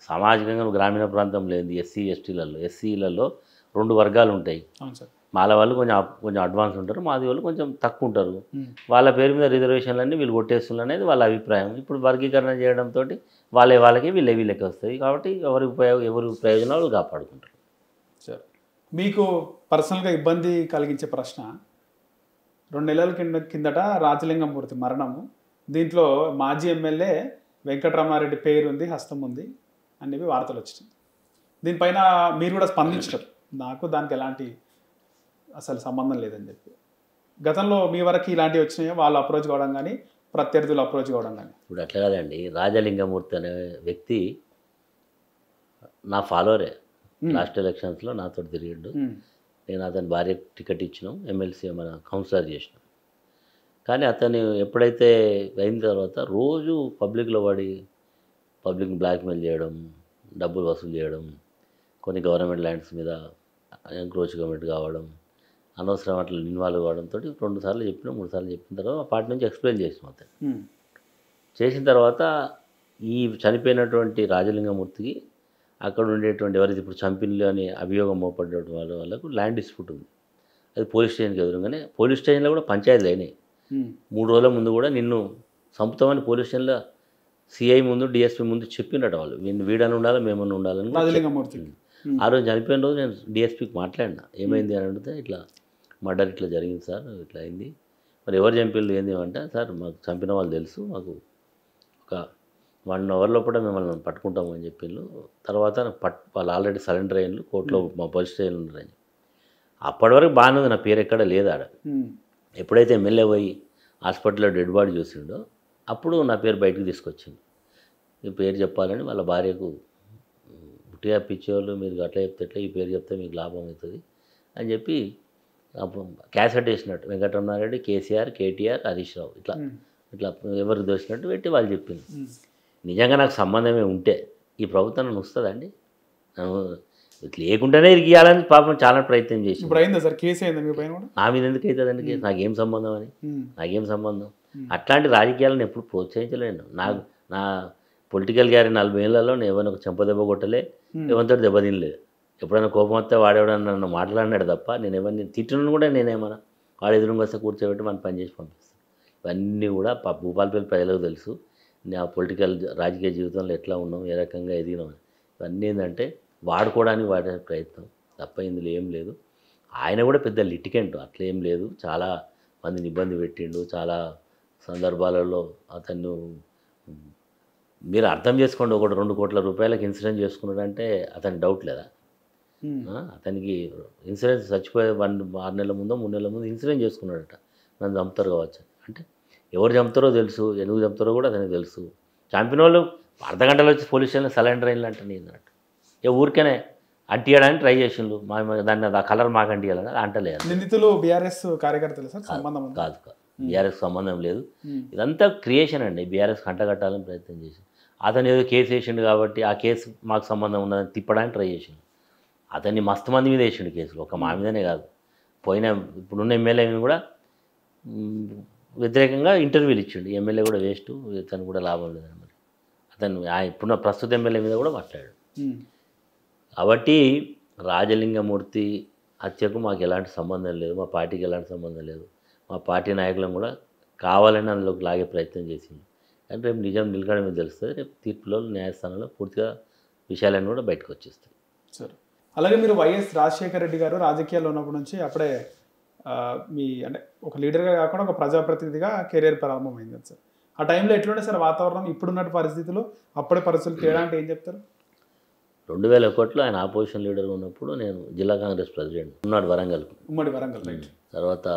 సామాజికంగా గ్రామీణ ప్రాంతం లేదు, ఎస్సీ ఎస్టీలలో ఎస్సీలలో 2 వర్గాలు ఉంటాయి. మాల వాళ్ళు కొంచెం అడ్వాన్స్ ఉంటారు, మాది వాళ్ళు కొంచెం తక్కువ ఉంటారు. వాళ్ళ పేరు మీద రిజర్వేషన్లన్నీ వీళ్ళు కొట్టేస్తున్నారు అనేది వాళ్ళ అభిప్రాయం. ఇప్పుడు వర్గీకరణ చేయడంతో వాళ్ళకి వీళ్ళకి వస్తాయి. కాబట్టి ఎవరి ప్రయోజనాలు కాపాడుకుంటారు. సరే, మీకు పర్సనల్గా ఇబ్బంది కలిగించే ప్రశ్న, 2 నెలల కిందట రాజలింగమూర్తి మరణము, దీంట్లో మాజీ ఎమ్మెల్యే వెంకటరమారెడ్డి పేరు ఉంది, హస్తం ఉంది అనేవి వార్తలు వచ్చినాయి. దీనిపైన మీరు కూడా స్పందించారు, నాకు దానికి ఎలాంటి అసలు సంబంధం లేదని చెప్పి. గతంలో మీ వరకు ఇలాంటివి వచ్చినాయో, వాళ్ళు అప్రోచ్ కావడం కానీ ప్రత్యర్థులు అప్రోచ్ కావడం కానీ? ఇప్పుడు అట్లా కాదండి, రాజలింగమూర్తి అనే వ్యక్తి నా ఫాలోవరే. లాస్ట్ ఎలక్షన్స్లో నాతో తిరిగిండు. నేను అతని భార్య టికెట్ ఇచ్చినాం, ఎమ్మెల్సీ మన కౌన్సిలర్ చేసినాం. కానీ అతను ఎప్పుడైతే అయిన తర్వాత రోజు పబ్లిక్లో పడి పబ్లిక్ని బ్లాక్మెయిల్ చేయడం, డబ్బులు వసూలు చేయడం, కొన్ని గవర్నమెంట్ ల్యాండ్స్ మీద ఎంక్రోచ్మెంట్ కావడం, అనవసరం అట్లా ఇన్వాల్వ్ కావడంతో 2 సార్లు చెప్పినా 3 సార్లు చెప్పిన తర్వాత ఆ పార్టీ నుంచి ఎక్స్ప్లెయిన్ చేసినాం. అతను చేసిన తర్వాత ఈ చనిపోయినటువంటి రాజలింగమూర్తికి అక్కడ ఉండేటువంటి ఎవరైతే ఇప్పుడు చంపిన్లు అని అభియోగం మోపడ్డ వాళ్ళకు ల్యాండ్ డిస్ప్యూట్ ఉంది. అది పోలీస్ స్టేషన్కి ఎదురుగానే, పోలీస్ స్టేషన్లో కూడా పంచాయతీలు అయినాయి. 3 రోజుల ముందు కూడా నిన్ను చంపుతామని పోలీస్ స్టేషన్లో సిఐ ముందు, డిఎస్పీ ముందు చెప్పినట్టు వాళ్ళు, వీడని ఉండాలి, మేమన్నా ఉండాలని. ఆ రోజు చనిపోయిన రోజు నేను డిఎస్పీకి మాట్లాడినా, ఏమైంది అని అడిగితే ఇట్లా మర్డర్ ఇట్లా జరిగింది సార్, ఇట్లా అయింది, మరి ఎవరు చంపిళ్ళు ఏంది అంటే, సార్ మాకు చంపిన వాళ్ళు తెలుసు, మాకు ఒక 1 అవర్ లోపల మిమ్మల్ని పట్టుకుంటాము అని చెప్పిండ్రు. తర్వాత వాళ్ళు ఆల్రెడీ సరెండర్ అయ్యిండ్రు, కోర్టులో మా పోలీస్ స్టేషన్ ఉన్నారని. అప్పటి వరకు బాగానే ఉంది, నా పేరు ఎక్కడ లేదు ఆడ. ఎప్పుడైతే ఎమ్మెల్యే పోయి హాస్పిటల్లో డెడ్ బాడీ చూసిండో అప్పుడు నా పేరు బయటకు తీసుకొచ్చింది. ఈ పేరు చెప్పాలని వాళ్ళ భార్యకు, పుట్టిగా పిచ్చేవాళ్ళు మీరు అట్లా చెప్తే ఎట్లా, ఈ పేరు చెప్తే మీకు లాభం అవుతుంది అని చెప్పి క్యాసెట్ వేసినట్టు వెంకటరమారెడ్డి, కేసీఆర్, కేటీఆర్, హరీష్ రావు ఇట్లా ఇట్లా ఎవరు దోసినట్టు పెట్టి వాళ్ళు చెప్పింది. నిజంగా నాకు సంబంధమే ఉంటే ఈ ప్రభుత్వం నన్ను వస్తుందండి, లేకుండానే ఇరిగియాలని పాపం చాలా ప్రయత్నం చేసి. నా మీద ఎందుకు అవుతుందండి కేసు, నాకేం సంబంధం అని, నాకేం సంబంధం. అట్లాంటి రాజకీయాలను ఎప్పుడు ప్రోత్సహించలేను. నా పొలిటికల్ గ్యారీ 40 ఏళ్లలో నేను ఎవరైనా ఒక చెంపదెబ్బ కొట్టలే, ఎవరితో దెబ్బతినలేదు. ఎప్పుడైనా కోపం వస్తే వాడేవాడని నన్ను మాట్లాడినాడు తప్ప నేను ఎవరిని తిట్టను కూడా. నేనేమన్నా వాడు ఎదురుగా వస్తే కూర్చోబెట్టి మనం పని చేసి పంపిస్తాను. ఇవన్నీ కూడా భూపాలపల్లి ప్రజలకు తెలుసు, నా పొలిటికల్ రాజకీయ జీవితంలో ఎట్లా ఉన్నాం, ఏ రకంగా ఎదిగినాం. ఇవన్నీ ఏంటంటే వాడుకోవడానికి వాడే ప్రయత్నం తప్ప ఇందులో ఏం లేదు. ఆయన కూడా పెద్ద లిటికెంట్ అట్లా ఏం లేదు, చాలా మందిని ఇబ్బంది పెట్టిండు. చాలా సందర్భాలలో అతను మీరు అర్థం చేసుకోండి, 1-2 కోట్ల రూపాయలకు ఇన్సూరెన్స్ చేసుకున్నాడంటే అతనికి డౌట్ లేదా? అతనికి ఇన్సూరెన్స్ చచ్చిపోయే 6 నెలల ముందో 3 నెలల ముందు ఇన్సూరెన్స్ చేసుకున్నాడట, నన్ను చంపుతారు కావచ్చు అంటే. ఎవరు చంపుతారో తెలుసు, ఎందుకు చంపుతారో కూడా అతనికి తెలుసు. చంపిన వాళ్ళు అర్ధగంటలో వచ్చి పోలీస్ స్టేషన్లో సలైండర్ అయిన అంటే నేను ఊరికేనే అంటియడానికి ట్రై చేసిండు. దాన్ని ఆ కలర్ మాకు అంటియాలని అంటలేదు. నిందితులు బీఆర్ఎస్ కార్యకర్తలు సార్? సంబంధం కాదు, బీఆర్ఎస్ సంబంధం లేదు. ఇదంతా క్రియేషన్ అండి, బీఆర్ఎస్ కంటగట్టాలని ప్రయత్నం చేసి. అతను ఏదో కేసు వేసిండు కాబట్టి ఆ కేసు మాకు సంబంధం ఉన్నదని తిప్పడానికి ట్రై చేసిండు. అతన్ని మస్తు మంది మీద వేసిండు కేసులు, ఒక మా మీదనే కాదు. ఇప్పుడున్న ఎమ్మెల్యేని కూడా వ్యతిరేకంగా ఇంటర్వ్యూలు ఇచ్చిండు. ఎమ్మెల్యే కూడా వేస్ట్, ఇతను కూడా లాభం లేదని. మరి అతను ఇప్పుడున్న ప్రస్తుత ఎమ్మెల్యే మీద కూడా మాట్లాడాడు. కాబట్టి రాజలింగమూర్తి హత్యకు మాకు ఎలాంటి సంబంధం లేదు, మా పార్టీకి ఎలాంటి సంబంధం లేదు. మా పార్టీ నాయకులను కూడా కావాలని అందులోకి లాగే ప్రయత్నం చేసింది. కానీ రేపు నిజం నిలకడ మీద తెలుస్తుంది. రేపు తీర్పులో న్యాయస్థానంలో పూర్తిగా విషయాలన్నీ కూడా బయటకు వచ్చేస్తాయి. సరే, అలాగే మీరు వైఎస్ రాజశేఖర రెడ్డి గారు రాజకీయాల్లో ఉన్నప్పటి నుంచి అప్పుడే మీ అంటే ఒక లీడర్గా కాకుండా ఒక ప్రజాప్రతినిధిగా కెరీర్ ప్రారంభమైంది సార్. ఆ టైంలో ఎట్లుండే సార్ వాతావరణం, ఇప్పుడున్నట్టు పరిస్థితులు అప్పుడే పరిస్థితులు తేడా అంటే ఏం చెప్తారు? 2001లో ఆయన ఆపోజిషన్ లీడర్గా ఉన్నప్పుడు నేను జిల్లా కాంగ్రెస్ ప్రెసిడెంట్ ఉన్నాడు ఉమ్మడి వరంగల్. తర్వాత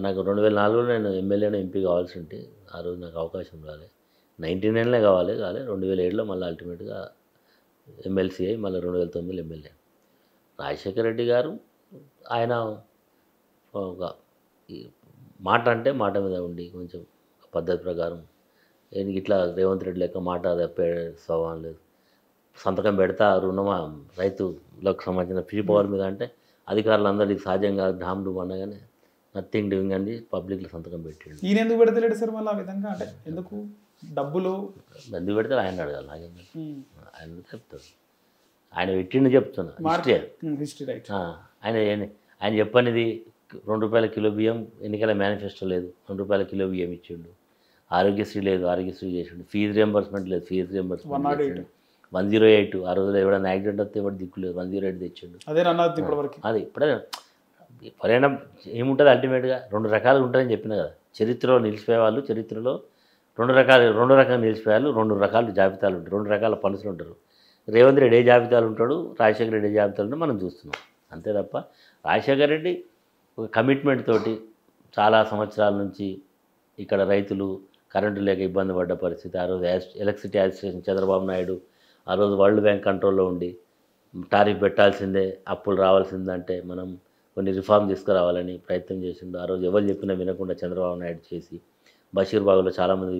నాకు 2004లో నేను ఎమ్మెల్యేను ఎంపీ కావాల్సి ఉంటే ఆ రోజు నాకు అవకాశం రాలే. 99లో కాలే 2007లో మళ్ళీ అల్టిమేట్గా ఎమ్మెల్సీ అయ్యి మళ్ళీ 2009లో ఎమ్మెల్యే. రాజశేఖర రెడ్డి గారు ఆయన ఒక మాట అంటే మాట మీద ఉండి కొంచెం పద్ధతి ప్రకారం ఇట్లా రేవంత్ రెడ్డి లెక్క మాట తప్పే స్వభావం లేదు. సంతకం పెడతా రైతులకు సంబంధించిన ఫీ పవర్ మీద అంటే అధికారులందరికీ సాధ్యంగా డామ్ డూమ్ అనగానే నథింగ్ డూయింగ్ అని పబ్లిక్లో సంతకం పెట్టాడు. ఈయన ఎందుకు పెడతలేడు సార్ మళ్ళీ ఆ విధంగా? అంటే ఎందుకు డబ్బులు ఎందుకు పెడతారు ఆయన అడగాలి, నాకేంటే ఆయన చెప్తాడు. ఆయన పెట్టిండు చెప్తున్నా హిస్టరీ. ఆయన ఆయన చెప్పనిది ₹2 కిలో బియ్యం ఎన్నికల మేనిఫెస్టో లేదు, ₹2 కిలో బియ్యం ఇచ్చిండు. ఆరోగ్యశ్రీ లేదు, ఆరోగ్యశ్రీ చేసిండు. ఫీజు రియంబర్స్మెంట్ లేదు, ఫీజు రియంబర్స్మెంట్ చేసిండు. 108 ఆ రోజులో ఎవడైనా యాక్సిడెంట్ వస్తే ఎవరు దిక్కు లేదు, 108 తెచ్చిండు. అదే అన్నది ఇప్పటివరకు. అది ఇప్పుడే ఎవరైనా ఏముంటుంది అల్టిమేట్గా 2 రకాలుగా ఉంటుందని చెప్పిన కదా. చరిత్రలో నిలిచిపోయే వాళ్ళు, చరిత్రలో రెండు రకాలుగా నిలిచిపోయారు. 2 రకాల జాబితాలు ఉంటాయి, 2 రకాల పనులు ఉంటారు. రేవంత్ రెడ్డి ఏ జాబితాలు ఉంటాడు, రాజశేఖర రెడ్డి ఏ జాబితాలు ఉంటాడు మనం చూస్తున్నాం. అంతే తప్ప రాజశేఖర రెడ్డి ఒక కమిట్మెంట్ తోటి చాలా సంవత్సరాల నుంచి ఇక్కడ రైతులు కరెంటు లేక ఇబ్బంది పడ్డ పరిస్థితి. ఆ రోజు ఎలక్ట్రిసిటీ అడ్మినిస్ట్రేషన్ చంద్రబాబు నాయుడు ఆ రోజు వరల్డ్ బ్యాంక్ కంట్రోల్లో ఉండి టారిఫ్ పెట్టాల్సిందే, అప్పులు రావాల్సిందంటే మనం కొన్ని రిఫార్మ్ తీసుకురావాలని ప్రయత్నం చేసిండు. ఆ రోజు ఎవరు చెప్పినా వినకుండా చంద్రబాబు నాయుడు చేసి బషీర్బాగ్లో చాలామంది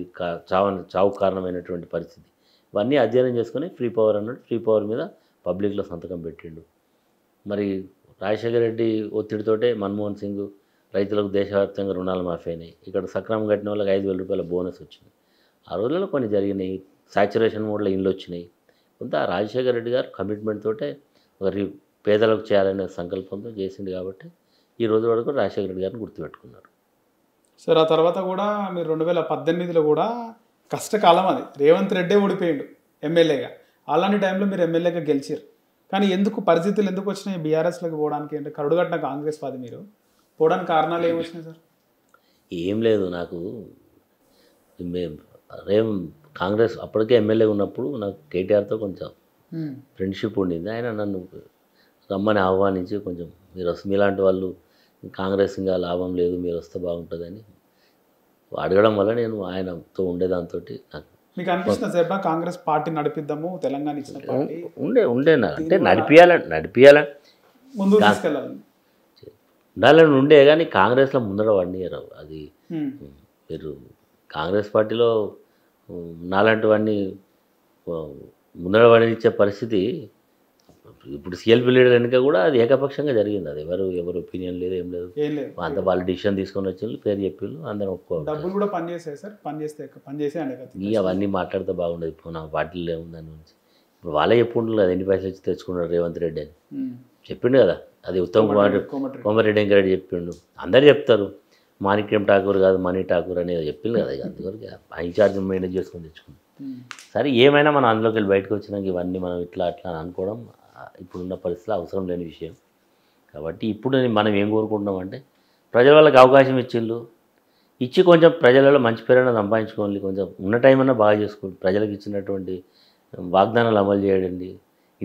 చావుకు కారణమైనటువంటి పరిస్థితి. ఇవన్నీ అధ్యయనం చేసుకొని ఫ్రీ పవర్ అన్నాడు. ఫ్రీ పవర్ మీద పబ్లిక్లో సంతకం పెట్టిండు. మరి రాజశేఖర రెడ్డి ఒత్తిడితోటే మన్మోహన్ సింగ్ రైతులకు దేశవ్యాప్తంగా రుణాలు మాఫీ అయినాయి. ఇక్కడ సక్రమం కట్టిన వాళ్ళకి ₹5,000 బోనస్ వచ్చింది. ఆ రోజుల్లో కొన్ని జరిగినాయి. సాచురేషన్ మోడ్లో ఇండ్లు వచ్చినాయి. కొంత రాజశేఖర రెడ్డి గారు కమిట్మెంట్ తోటే పేదలకు చేయాలనే సంకల్పంతో చేసింది కాబట్టి ఈ రోజు వరకు రాజశేఖర రెడ్డి గారిని గుర్తుపెట్టుకున్నారు. సార్ ఆ తర్వాత కూడా మీరు 2018లో కూడా కష్టకాలం అది, రేవంత్ రెడ్డే ఓడిపోయిండు ఎమ్మెల్యేగా. అలాంటి టైంలో మీరు ఎమ్మెల్యేగా గెలిచారు. కానీ ఎందుకు పరిస్థితులు ఎందుకు వచ్చినాయి బీఆర్ఎస్లోకి పోవడానికి? అంటే కరుడుగట్టిన కాంగ్రెస్ వాది మీరు పోవడానికి కారణాలు ఏమి వచ్చినాయి సార్? ఏం లేదు, నాకు కాంగ్రెస్ అప్పటికే ఎమ్మెల్యే ఉన్నప్పుడు నాకు కేటీఆర్తో కొంచెం ఫ్రెండ్షిప్ ఉండింది. ఆయన నన్ను రమ్మని ఆహ్వానించి కొంచెం మీరు మీలాంటి వాళ్ళు కాంగ్రెస్ ఇంకా లాభం లేదు, మీరు వస్తే బాగుంటుందని అడగడం వల్ల నేను ఆయనతో ఉండేదాంతో నాకు మీకు అనిపిస్తుంది సార్ కాంగ్రెస్ పార్టీ నడిపిద్దాము తెలంగాణ ఇచ్చిన పార్టీ ఉండేనా అంటే నడిపియాలని ముందుకు తీసుకెళ్ళాలి ఉండాలని ఉండే. కానీ కాంగ్రెస్లో ముందర వాడినారు. అది మీరు కాంగ్రెస్ పార్టీలో నాలాంటివన్నీ ముందర వాడినిచ్చే పరిస్థితి. ఇప్పుడు సిఎల్పి లీడర్ ఎన్నిక కూడా అది ఏకపక్షంగా జరిగింది. అది ఎవరు ఒపీనియన్ లేదు, ఏం లేదు. అంత వాళ్ళు డిసిషన్ తీసుకొని వచ్చి పేరు చెప్పిళ్ళు, అందరం ఒప్పుకోవాలి. డబ్బులు కూడా పనిచేస్తాయి సార్, పనిచేసే అవన్నీ మాట్లాడితే బాగుండదు. ఇప్పుడు నా పార్టీలో ఏముంది దాని గురించి. ఇప్పుడు వాళ్ళే చెప్పుకుంటారు కదా ఎన్ని పైసలు వచ్చి తెచ్చుకున్నాడు రేవంత్ రెడ్డి అని చెప్పిండు కదా. అది ఉత్తమ్ కుమార్ కోమటిరెడ్డి వెంకరెడ్డి చెప్పిండు. అందరు చెప్తారు మాణిక్యం ఠాకూర్ కాదు మనీ ఠాకూర్ అనేది చెప్పింది కదా. అందువరకు ఇన్ఛార్జ్ మెయింటైన్ చేసుకొని తెచ్చుకుంది. సరే ఏమైనా మనం అందులోకి వెళ్ళి బయటకు వచ్చినాక ఇవన్నీ మనం ఇట్లా అట్లా అనుకోవడం ఇప్పుడున్న పరిస్థితుల్లో అవసరం లేని విషయం. కాబట్టి ఇప్పుడు మనం ఏం కోరుకుంటున్నాం అంటే ప్రజల వాళ్ళకి అవకాశం ఇచ్చి కొంచెం ప్రజలలో మంచి పేరైనా సంపాదించుకోండి, కొంచెం ఉన్న టైం అన్నా బాగా చేసుకోండి, ప్రజలకు ఇచ్చినటువంటి వాగ్దానాలు అమలు చేయండి.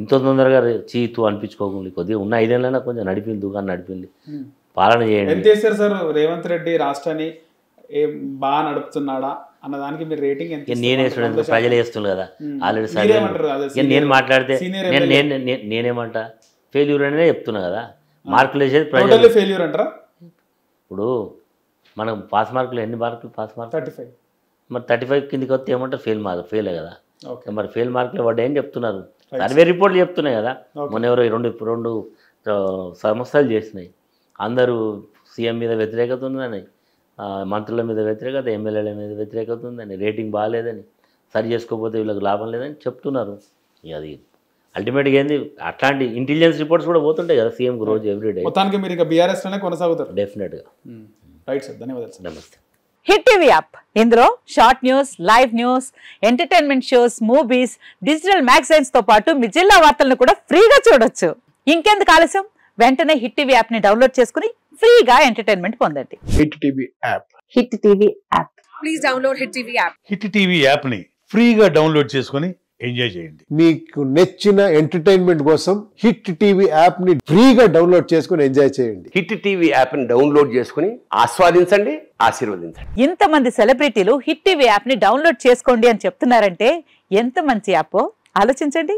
ఇంత తొందరగా చీతు అనిపించుకోకుండా కొద్దిగా ఉన్న 5 ఏళ్ళైనా కొంచెం నడిపింది, దుకాణం నడిపింది, పాలన చేయండి. ఎంత చేశారు సార్ రేవంత్ రెడ్డి రాష్ట్రాన్ని బాగా నడుపుతున్నాడా అన్నదానికి మీరు రేటింగ్ ఎంత? నేనే ప్రజలు వేస్తున్నారు కదా ఆల్రెడీ. సరే నేను మాట్లాడితే నేనేమంటా ఫెయిల్యూర్ అనే చెప్తున్నా కదా. మార్కులు వేసేది ప్రజలు. ఫెయిల్యూర్ అంటారా? ఇప్పుడు మనం పాస్ మార్కులు ఎన్ని మార్కులు? పాస్ మార్కులు 35. మరి 35 కిందికి వస్తే ఏమంటారు? ఫెయిలే కదా. మరి ఫెయిల్ మార్కులు పడ్డాయని చెప్తున్నారు. సర్వే రిపోర్ట్లు చెప్తున్నాయి కదా. మొన్న ఎవరో రెండు సంస్థలు చేసినాయి. అందరూ సీఎం మీద వ్యతిరేకత ఉందని, మంత్రుల మీద వ్యతిరేకత, ఎమ్మెల్యేల మీద వ్యతిరేకత ఉందని, రేటింగ్ బాగాలేదని, సరి చేసుకోకపోతే వీళ్ళకి లాభం లేదని చెప్తున్నారు. అది అల్టిమేట్గా ఏంది అట్లాంటి ఇంటెలిజెన్స్ రిపోర్ట్స్ కూడా పోతుంటాయి కదా సీఎంకి రోజు ఎవ్రీడే. మొత్తానికి మీరు ఇక బీఆర్ఎస్లోనే కొనసాగుతారు డెఫినెట్గా. రైట్ సార్, ధన్యవాదాలు సార్. నమస్తే. హిట్ టీవీ యాప్, ఇందులో short news, live news, entertainment shows, movies, digital magazines తో పాటు మీ జిల్లా వార్తలను కూడా ఫ్రీగా చూడొచ్చు. ఇంకెందుకు ఆలస్యం, వెంటనే హిట్ టీవీ యాప్ ని డౌన్లోడ్ చేసుకుని ఫ్రీగా ఎంటర్టైన్మెంట్ పొందండి. Hit TV app. Hit TV app. Please download hit TV app. Hit TV app ని ఫ్రీగా డౌన్లోడ్ చేసుకుని ఎంజాయ్ చేయండి. మీకు నచ్చిన ఎంటర్టైన్మెంట్ కోసం హిట్ టీవీ యాప్ ని ఫ్రీగా డౌన్లోడ్ చేసుకుని ఎంజాయ్ చేయండి. హిట్ టీవీ యాప్ ని డౌన్లోడ్ చేసుకుని ఆస్వాదించండి, ఆశీర్వదించండి. ఇంతమంది సెలబ్రిటీలు హిట్ టీవీ యాప్ ని డౌన్లోడ్ చేసుకోండి అని చెప్తున్నారంటే ఎంత మంచి యాప్ ఆలోచించండి.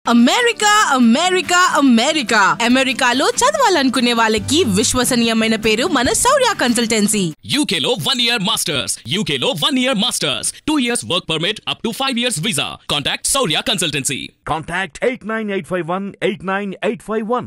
అమెరికా అమెరికా అమెరికా అమెరికాలో చదవాలనుకునే వాళ్ళకి విశ్వసనీయమైన పేరు మన శౌర్య కన్సల్టెన్సీ. UK లో 1 year masters, UK లో 1 year masters, 2 years work permit up to 5 years visa. Contact Saurya Consultancy. Contact 89851 89851.